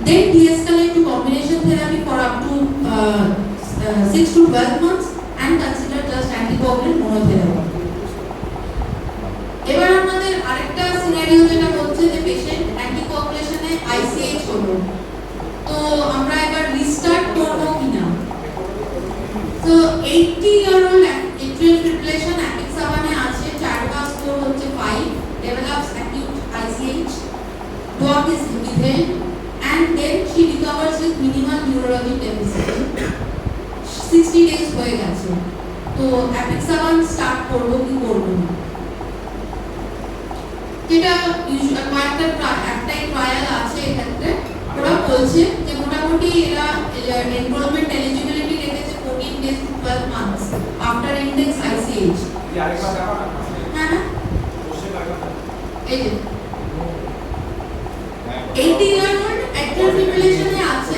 Then de-escalate to combination therapy for up to 6 to 12 months and consider just anticoagulant monotherapy. এবার আমাদের আরেকটা scenario যেটা হচ্ছে যে patient অ্যান্টিকোয়াগুলেশনে ICH হলো, তো আমরা এবার রিস্টার্ট করব কিনা। তো 80-year-old atrial fibrillation apixaban আছে, চারবার স্কোর হচ্ছে 5, develops acute ICH, DOAC is withheld, and then she recovers with minimal neurologic deficit. 60 days হয়ে গেছে, তো apixaban স্টার্ট করব কি করব না। যেটা একটাই ট্রায়াল আছে এক্ষেত্রে, ওরা বলছে যে মোটামুটি এরা এনরোলমেন্ট এলিজিবিলিটি রেখেছে 14 days to 12 months after index ICH। হ্যাঁ এই যে 80-year-old atrial fibrillation এ আছে,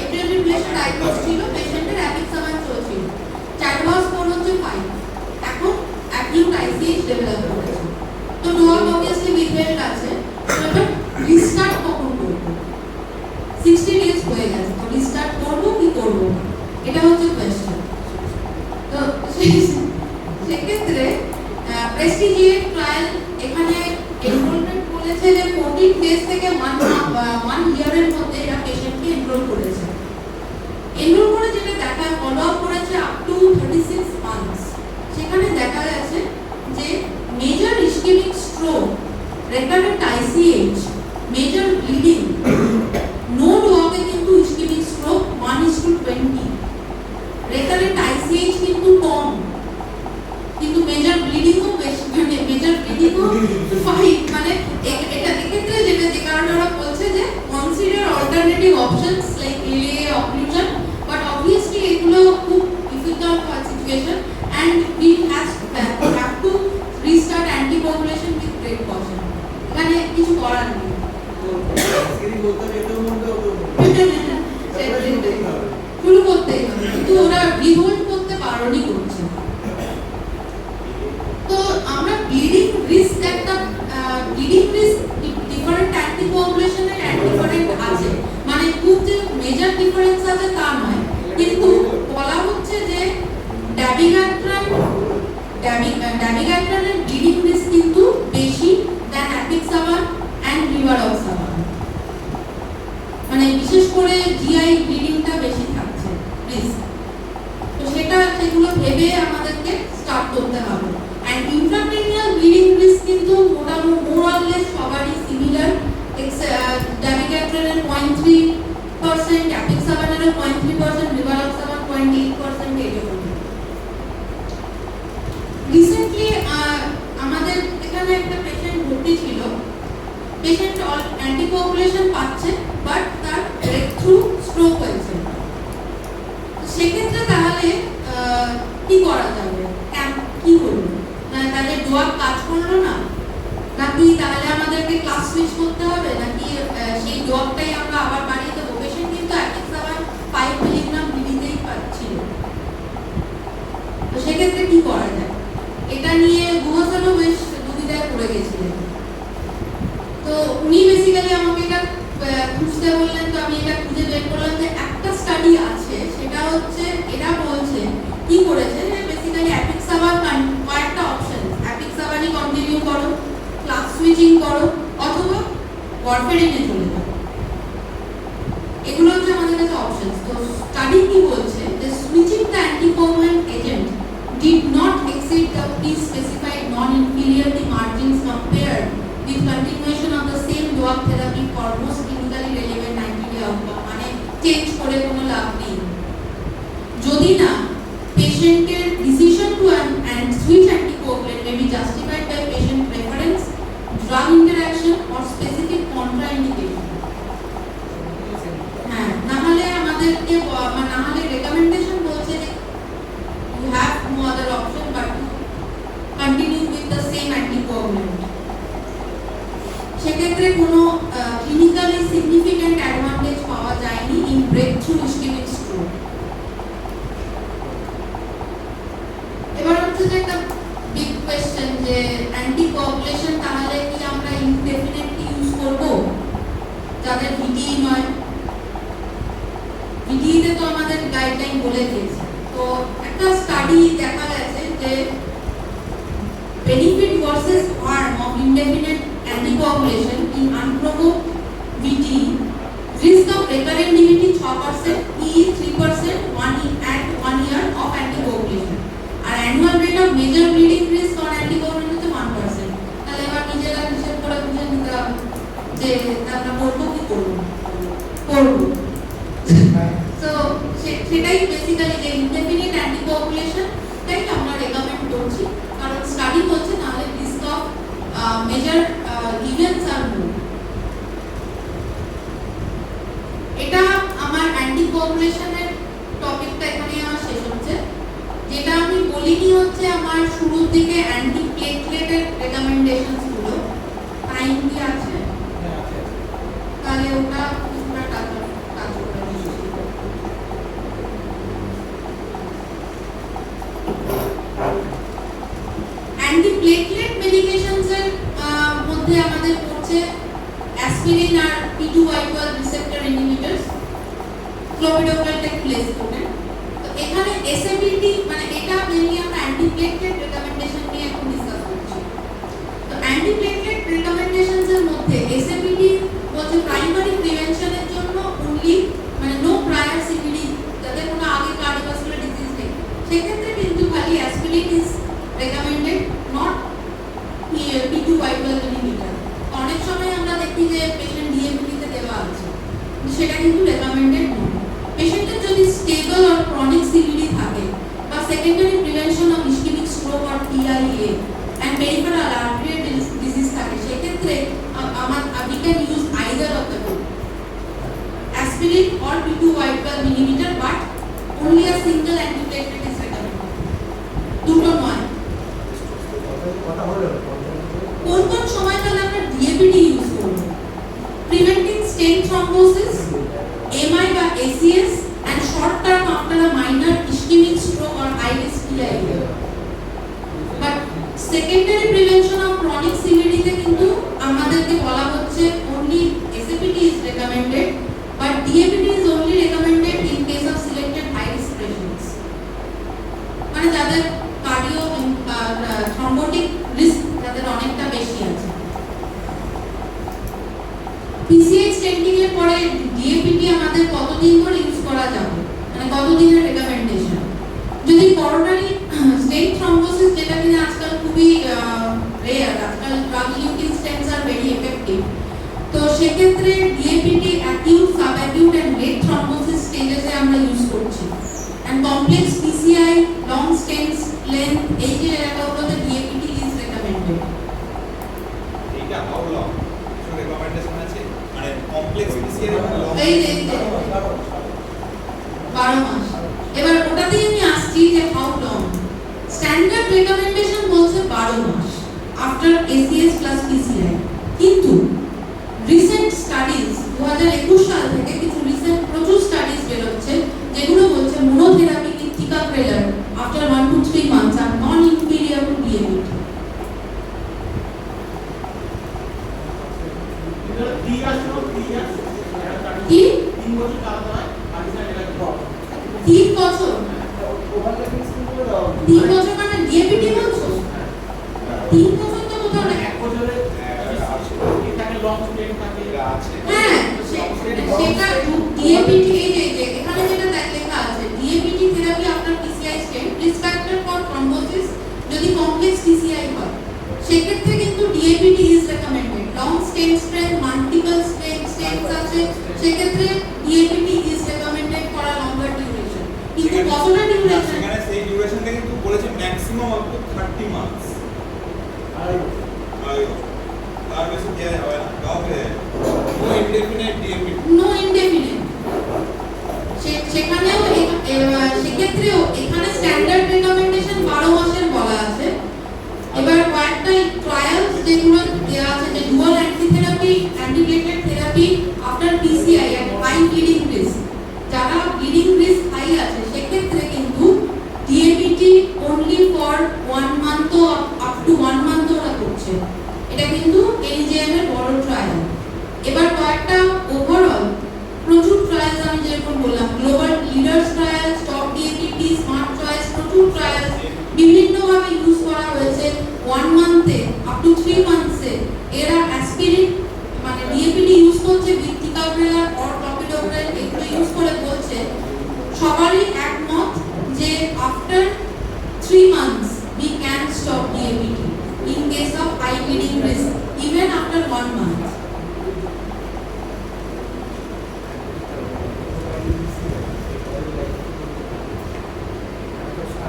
atrial fibrillation ডায়াগনোজ ছিল, পেশেন্টের apixaban চলছিল, চারবার স্কোর হচ্ছে 5, এখন acute ICH ডেভেলপ করেছে, তো DOAC obviously withheld আছে। এবার রিস্টার্ট কখন করব? 60 days হয়ে গেছে, তো রিস্টার্ট করব কি করব না, এটা হচ্ছে কোশ্চেন। তো সেক্ষেত্রে প্রেস্টিজিয়েট ট্রায়াল এখানে এনরোলমেন্ট বলেছে যে 14 ডেজ থেকে 1 ইয়ারের মধ্যে এরা পেশেন্টকে এনরোল করেছে। এনরোল করে যেটা দেখা ফলো আপ করেছে আপ টু 36 মান্থস। সেখানে দেখা গেছে যে major ischaemic stroke, recurrent ICH, major bleeding, no ডোয়াকে কিন্তু ইসকেমিক স্ট্রোক 1:20, রেকারেন্ট আইসিএইচ কিন্তু কম, কিন্তু মেজর ব্লিডিংও বেশি, মানে মেজর ব্লিডিংও 5, মানে এটা এক্ষেত্রে যেটা যে কারণে ওরা বলছে যে consider alternative options like LA occlusion, but obviously এগুলো খুব difficult situation and we have to restart anticoagulation with great caution. এখানে কিছু করার নেই, শুরু করতেই হবে, কিন্তু ওরা রিভোল্ট করতে বারণই করছে। তো আমরা ব্লিডিং রিস্ক, একটা ব্লিডিং রিস্ক ডিফারেন্ট অ্যান্টিকোয়াগুলেশনের ডিফারেন্ট আছে, মানে খুব যে মেজর ডিফারেন্স আছে তা নয়, কিন্তু বলা হচ্ছে যে ডাবিগ্যাট্রানের ব্লিডিং রিস্ক কিন্তু বেশি দ্যান অ্যাপিক্সাবান এন্ড রিভারক্সাবান, মানে বিশেষ করে জিআই ব্লিডিংটা বেশি থাকছে রিস্ক। তো সেগুলো ভেবে আমাদেরকে স্টার্ট করতে হবে। এন্ড ইন্ট্রাক্রেনিয়াল ব্লিডিং রিস্ক কিন্তু মোটামুটি মোর অর লেস সবারই সিমিলার, ডাবিগ্যাট্রানের 0.3%, অ্যাপিক্সাবানেরও 0.3%, রিভারক্সাবান 0.8% এরকম। রিসেন্টলি আমাদের এখানে একটা পেশেন্ট ভর্তি ছিল, পেশেন্ট অ্যান্টিকোয়াগুলেশন পাচ্ছে বাট তার ব্রেকথ্রু স্ট্রোক হয়েছে। সেক্ষেত্রে তাহলে কি করা যাবে, কি হলো, তাদের ডোয়াক কাজ করলো না, নাকি তাহলে আমাদেরকে ক্লাস সুইচ করতে হবে, নাকি সেই ডোয়াকটাই আমরা আবার বাড়িয়ে দেবো? পেশেন্ট কিন্তু অ্যাপিক্সাবান 5 মিলিগ্রাম দিতেই পারছিল। তো সেক্ষেত্রে কি করা যায়, এটা নিয়ে গুহাসানও বেশ দুবিধায় পড়ে গেছিলেন। তো উনি বেসিক্যালি আমাকে এটা খুঁজতে বললেন, তো আমি এটা খুঁজে বের করলাম যে একটা স্টাডি আছে, সেটা হচ্ছে এরা বলছে কি করেছে যে বেসিক্যালি অ্যাপিক্সাবান কয়েকটা অপশন, অ্যাপিক্সাবানই কন্টিনিউ করো, ক্লাস সুইচিং করো, অথবা ওয়ারফেরিনে চলে যাও, এগুলো হচ্ছে আমাদের কাছে অপশন। তো স্টাডি কি বলছে যে switching the anticoagulant agent did not exceed the pre-specified non-inferiority margins compared with continuation of the same drug therapy for most clinically relevant 90-day outcome, মানে চেঞ্জ করে কোনো লাভ নেই। যদি না পেশেন্টের decision two and switch anticoagulant may be justified by patient preference, drug interaction or specific contraindication। হ্যাঁ, না হলে আমাদেরকে না হলে রেকমেন্ডেশন বলছে যে you have no other option but to continue with the same anticoagulant। সেক্ষেত্রে কোনো ক্লিনিক্যালি সিগনিফিক্যান্ট অ্যাডভান্টেজ পাওয়া যায়নি ইন ব্রেকথ্রু ইসকেমিক স্ট্রোক। এবার হচ্ছে যে একটা বিগ কোয়েশ্চেন যে অ্যান্টিকোয়াগুলেশন তাহলে কি আমরা ইনডেফিনিটলি ইউজ করব যাদের ভিটিই নয়? ভিটিতে তো আমাদের গাইডলাইন বলে দিয়েছে। তো একটা স্টাডি দেখা গেছে যে benefit versus harm of indefinite anticoagulation in unprovoked VTE, risk of recurrent DVT 6%, PE 3%, at 1 year of anticoagulation, R annual rate of major bleeding risk on anticoagulant হচ্ছে 1%। তাহলে এবার নিজেরা হিসেব করে বুঝে নিতে হবে যে আমরা করবো কি করবো। So সেটাই বেসিক্যালি যে ইনডেফিনিট অ্যান্টিকোয়াগুলেশন তাই আমরা রেকমেন্ড করছি, কারণ স্টাডি বলছে নাহলে রিস্ক অফ মেজর ইভেন্টস আর মোর। এটা আমার অ্যান্টিকোয়াগুলেশনের টপিকটা এখানেই আমার শেষ হচ্ছে। যেটা আমি বলিনি হচ্ছে আমার শুরুর দিকে অ্যান্টিপ্লেটলেটের রেকমেন্ডেশনস গুলো, টাইম কি আছে? তাহলে ওটা অ্যান্টিপ্লেটলেট মেডিকেশনস এর মধ্যে আমাদের পড়ছে অ্যাসপিরিন আর P2Y12 রিসেপ্টর ইনহিবিটরস, ক্লোপিডোগ্রাল প্লেস করবেন। তো এখানে SABT মানে এটা মেইনলি আমরা অ্যান্টিপ্লেটলেট রেকমেন্ডেশন নিয়ে এখন ডিসকাস করছি। অ্যান্টিপ্লেটলেট রেকমেন্ডেশনস এর মধ্যে এসএপিডি বলছে প্রাইমারি প্রিভেনশনের জন্য অনলি মানে নো প্রায়র সিপিডি, যাদের কোনো আগে কার্ডিওভাস্কুলার ডিজিজ নেই, সেক্ষেত্রে কিন্তু খালি aspirin is recommended, not P2 white blood inhibitor। অনেক সময় আমরা দেখি যে পেশেন্ট ডিএপিটি তে দেওয়া আছে, সেটা কিন্তু রেকমেন্ডেড নয়। পেশেন্টের যদি স্টেবল অর ক্রনিক সিপিডি থাকে বা secondary prevention of ischemic stroke or TIA and peripheral arterial disease থাকে, সেক্ষেত্রে we can use either of the two, aspirin or P2 white blood inhibitor, but only a single antiplatelet is recommended, দুটো নয়। কোন কোন সময় তাহলে আমরা ডিএপিটি use করব? প্রিভেন্টিং স্টেন থ্রম্বোসিস, MI বা ACS and short term after a minor ischemic stroke or high risk TIA। But secondary prevention of chronic CVD তে কিন্তু আমাদেরকে বলা হচ্ছে only SAPD is recommended, but DAPD is only recommended in case of selected high risk patients, মানে যাদের cardio thrombotic risk যাদের অনেকটা বেশি আছে। PCI স্টেন্টিং এর পরে DAPD আমাদের কতদিন ধরে ইউজ করা যাবে, মানে কতদিনের রেকমেন্ডেশন? যদি করোনারি স্টেন থ্রম্বোসিস, যেটা কিনা আজকাল খুবই রেয়ার, আজকাল drug eluting stents are very effective, তো সেক্ষেত্রে DAPD acute, sub acute and late thrombosis স্টেজে আমরা ইউজ করছি। And complex PCI, long stents length, এই যে জায়গাগুলোতে DAPD ইজ রেকমেন্ডেড। এটা হাউ লং কিছু রেকমেন্ডেশন আছে, মানে কমপ্লেক্স PCI লং এই যে 12 মাস। এবার ওটাতেই আমি আসছি যে হাউ লং। স্ট্যান্ডার্ড রেকমেন্ডেশন বলছে 12 মাস আফটার ACS প্লাস PCI, কিন্তু রিসেন্ট স্টাডিজ 2021 সাল থেকে কিছু রিসেন্ট প্রচুর স্টাডিজ বের হচ্ছে যেগুলো বলছে monotherapy with ticagrelor after 1 to 3 months are non inferior to DAPD। কি 3 বছর? 3 বছর মানে DAPD বলছো? 3 বছর তো কোথাও না, 1 বছরে এখানে লং স্টেন থাকে আছে। হ্যাঁ, সেটা DAPD এই যে এখানে যেটা লেখা আছে DAPD therapy after PCI stent, risk factor for thrombosis যদি কমপ্লেক্স PCI হয়, সেক্ষেত্রে কিন্তু DAPD is recommended. Long stent strength, multiple stents আছে, সেক্ষেত্রে DAPD is recommended for a longer duration. কিন্তু কতটা ডিউরেশন? সেখানে সেই ডিউরেশনটা কিন্তু বলেছে ম্যাক্সিমাম আপ টু 30 মান্থস। তার বেশি দেয়া যাবে না, কাউকে no indefinite DAPD, no indefinite. সেখানেও সেক্ষেত্রেও এখানে স্ট্যান্ডার্ড রেকমেন্ডেশন 12 মাসের বলা আছে। এবার কয়েকটা ট্রায়ালস যেগুলো দেওয়া আছে যে dual antitherapy, antiplatelet therapy after PCI and high bleeding risk, যারা ব্লিডিং রিস্ক হাই আছে সেক্ষেত্রে কিন্তু DAPD only for 1 month up to 1 month ওরা করছে। এটা কিন্তু NJM এর বড় ট্রায়াল। এবার কয়েকটা ওভারঅল প্রচুর ট্রায়ালস আমি যেরকম বললাম, global leaders trial, stop DAPD, smart trials, প্রচুর ট্রায়ালস বিভিন্নভাবে ইউজ করা হয়েছে 1 মান্থে আপ টু 3 মান্থসে। এরা অ্যাসপিরিন মানে DAPD ইউজ করছে উইথ টিকাপ্রেলার অর ক্লোপিডোগ্রেল, এগুলো ইউজ করে বলছে সবারই একমত যে after 3 months we can stop DAPD in case of high bleeding risk even after 1 month।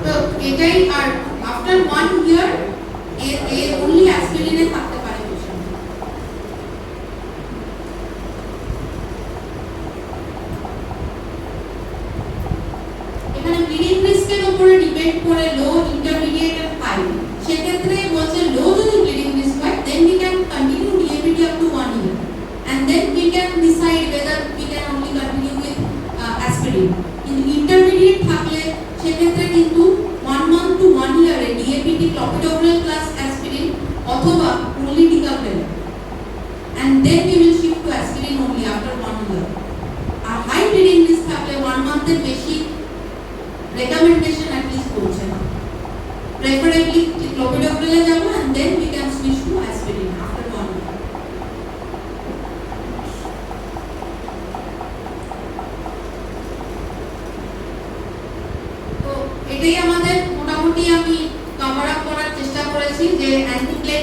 তো এটাই, আর আফটার 1 ইয়ার এ only অ্যাসপিরিনে থাকতে পারে পেশেন্ট। এখানে ব্লিডিং রিস্কের উপরে ডিপেন্ড করে লো, ইন্টারমিডিয়েট এন্ড হাই। সেক্ষেত্রে বলছে লো যদি ব্লিডিং রিস্ক হয় then we can continue DAPD up to 1 year and then we can decide whether we can only continue with aspirin। কিন্তু ইন্টারমিডিয়েট থাকলে সেক্ষেত্রে কিন্তু 1 month to 1 year A DAPD, clopidogrel plus aspirin অথবা only ticaprelor and then we will shift to aspirin only after 1 year। R high bleeding risk থাকলে 1 month এর বেশি recommendation at least বলছে না, preferably clopidogrel এ যাব and then we can switch to aspirin।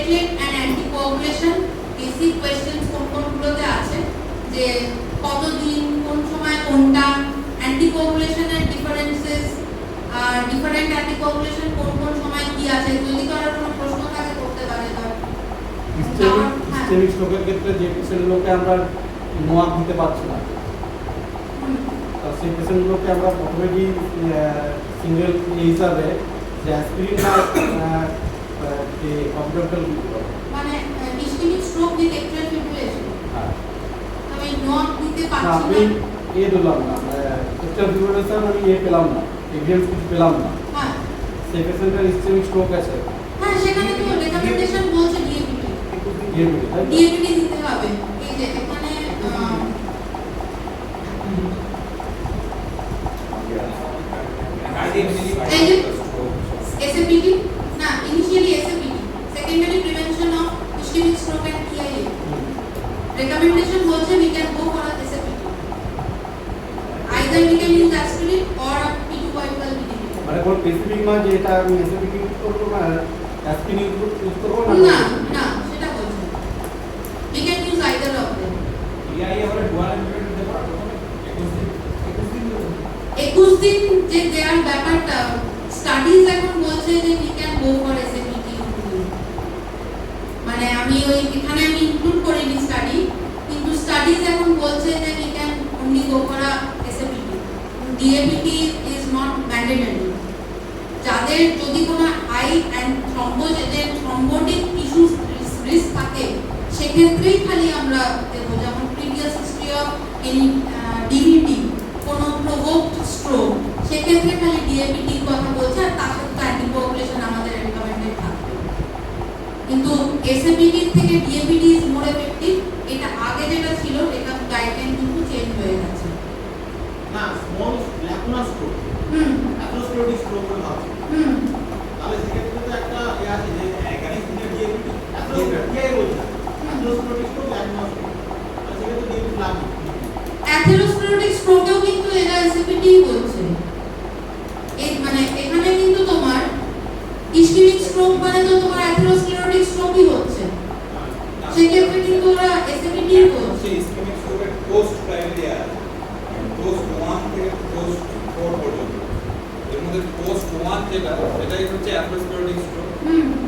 Platelet and anticoagulation basic questions কোনগুলোতে আছে যে কতদিন কোন সময় কোনটা, অ্যান্টিকোয়াগুলেশনের ডিফারেন্সেস আর ডিফারেন্ট অ্যান্টিকোয়াগুলেশন কোন কোন সময় কি আছে, যদি কারোর কোনো প্রশ্ন থাকে করতে পারে। সিস্টেমিক স্ট্রোকের ক্ষেত্রে যে পেশেন্টগুলোকে আমরা নোয়াক দিতে পারছি না, তো সেই পেশেন্টগুলোকে আমরা প্রথমে কি সিঙ্গেল হিসাবে যে অ্যাসপিরিন না কম্পিউটার দিতে পারবো, মানে ischemic stroke with atrial fibrillation হ্যাঁ আমি নট দিতে না পারছি আমি না। দিলাম না এক্সট্রা ফিব্রিলেশন আমি পেলাম না, এভিডেন্স কিছু পেলাম না, হ্যাঁ সেই পেশেন্টের ইসকেমিক স্ট্রোক আছে, হ্যাঁ সেখানে তো রেকমেন্ডেশন বলছে ডিএপিটি ডিএবিটি তাই তো? ডিএপিটি দিতে হবে। এই যে এখানে এসএপিটি না initially SAPT secondary prevention of ischemic stroke and TIA recommendation বলছে we can go for a SAPT either we can use aspirin or a P2Y12 inhibitor মানে কোন স্পেসিফিক না যে এটা আমি এসএপিটি ইউজ করব না অ্যাসপিরিন ইউজ করব না, না না সেটা বলছে না। we can use either of them। TI এবারে ডুয়াল ইনহিবিটর দিতে পারবো 21 দিন যে দেয়ার ব্যাপারটা স্টাডিজ এখন বলছে যে we can go for SAPT মানে আমি ওই এখানে আমি ইনক্লুড করিনি স্টাডি, কিন্তু স্টাডিজ এখন বলছে যে we can only go for a SAPT DAPT is not mandatory। যাদের যদি কোনো high and thrombotic tissues risk থাকে সেক্ষেত্রেই খালি আমরা দেবো, যেমন previous history of any DVT কোনো প্রভোকড স্ট্রোক সেক্ষেত্রে খালি ডিএপিটির কথা বলছে, আর তার সাথে অ্যান্টিকোয়াগুলেশন আমাদের রেকমেন্ডেড থাকবে। কিন্তু এসএপিটির থেকে ডিএপিটি ইজ মোর এফেক্টিভ। এটা আগে যেটা ছিল এটা গাইডলাইন কিন্তু চেঞ্জ হয়ে গেছে। না small lacunar stroke atherosclerotic stroke বলে ভাবছি, তাহলে সেক্ষেত্রে তো একটা আছে যে এখানে সিনিয়র ডিএবিটি টিআই বলছে অ্যাথেরোস্ক্লেরোটিক স্ট্রোক ল্যাকুনার স্ট্রোক, তাহলে সেক্ষেত্রে ডিএবিটি লাগবে। অ্যাথেরোস্ক্লেরোটিক স্ট্রোকেও কিন্তু এরা এসএপিটি বলছে। এই মানে এখানে কিন্তু তোমার ইসকেমিক স্ট্রোক মানে তো তোমার অ্যাথেরোস্ক্লেরোটিক স্ট্রোকই হচ্ছে, সেক্ষেত্রে কিন্তু ওরা এসএপিটি বলছে। ইসকেমিক স্ট্রোকের পোস্ট প্রাইমারি আছে, পোস্ট 1 থেকে পোস্ট 4 পর্যন্ত। এর মধ্যে পোস্ট 1 যেটা সেটাই হচ্ছে অ্যাথেরোস্ক্লেরোটিক স্ট্রোক,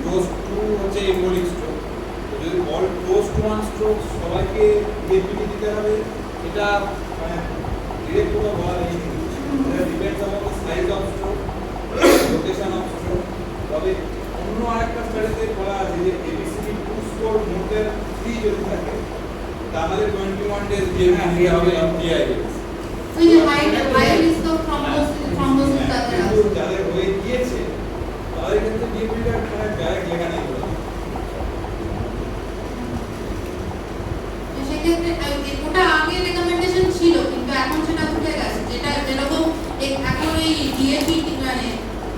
পোস্ট 2 হচ্ছে এম্বোলিক স্ট্রোক। তো যদি অল পোস্ট 1 স্ট্রোক সবাইকে ডিএপিটি দিতে হবে এটা মানে ডিরেক্ট কোনো বলা নেই, এটা depends on the size of stroke, location of stroke. তবে অন্য আরেকটা স্টাডিতে বলা আছে যে এবিসিডি 2 স্কোর মোর দেন 3 যদি থাকে তাহলে 21 ডেজ ডিএপিটি দিতে হবে এমটিআইএস। ওই যে হাই রিস্ক অফ থ্রম্বোসিস তাদের আছে। কিন্তু যাদের হয়ে গিয়েছে তাদের ক্ষেত্রে ডিএপিটা মানে ডাইরেক্ট লেখা নেই বলে। সেক্ষেত্রে ওটা আগে রেকমেন্ডেশন ছিল কিন্তু এখন সেটা উঠে গেছে, যেটা যেরকম এখন ওই ডিএপিটি মানে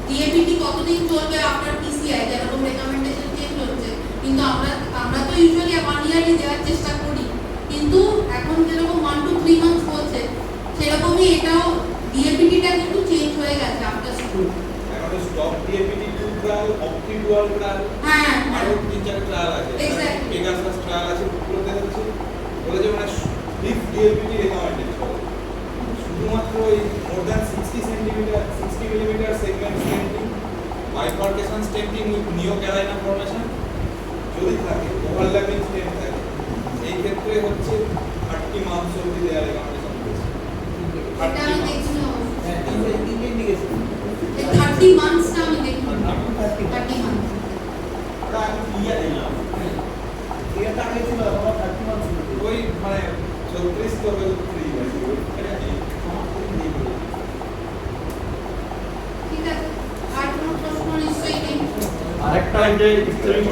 ডিএপিটি কতদিন চলবে আপনার পিসিআই যেরকম রেকমেন্ডেশন চেঞ্জ হচ্ছে, কিন্তু আমরা তো ইউজুয়ালি 1 ইয়ারই দেওয়ার চেষ্টা করি, কিন্তু এখন যেরকম 1 to 3 মান্থস বলছে সেরকমই এটাও ডিএপিটিটা কিন্তু চেঞ্জ হয়ে গেছে আফটার স্কুল। এখন স্টপ ডিএপিটি 2 ট্রায়াল, অপটি ডুয়াল ট্রায়াল, হ্যাঁ আরো 3-4 ট্রায়াল আছে, Exactly. পেগাসাস ট্রায়াল আছে, পুরোতে হচ্ছে বলে যে মানে লিফ ডিএপিটি রেকমেন্ডেড করে শুধুমাত্র এই more than 60 centimetre 60 millimetre segment stenting, bifurcation stenting with neocarina formation যদি থাকে, ওভারল্যাপিং স্টেন্ট থাকে, এই ক্ষেত্রে হচ্ছে 30 মান্থস অবধি দেওয়া রেকমেন্ডেশন করেছে। এটা আমি দেখছি না হ্যাঁ তিনটে ইন্ডিকেশন 30 মান্থসটা আমি দেখি 30 মান্থস ওটা আমি ক্লিয়ার দিলাম, ক্লিয়ারটা আগে ছিল এখন 30 মান্থস ওই মানে 36 তো 3 আছে এটা কি ঠিক আছে। আর কোনো প্রশ্ন নিশ্চয়ই নেই। আরেকটা যে স্টেরিং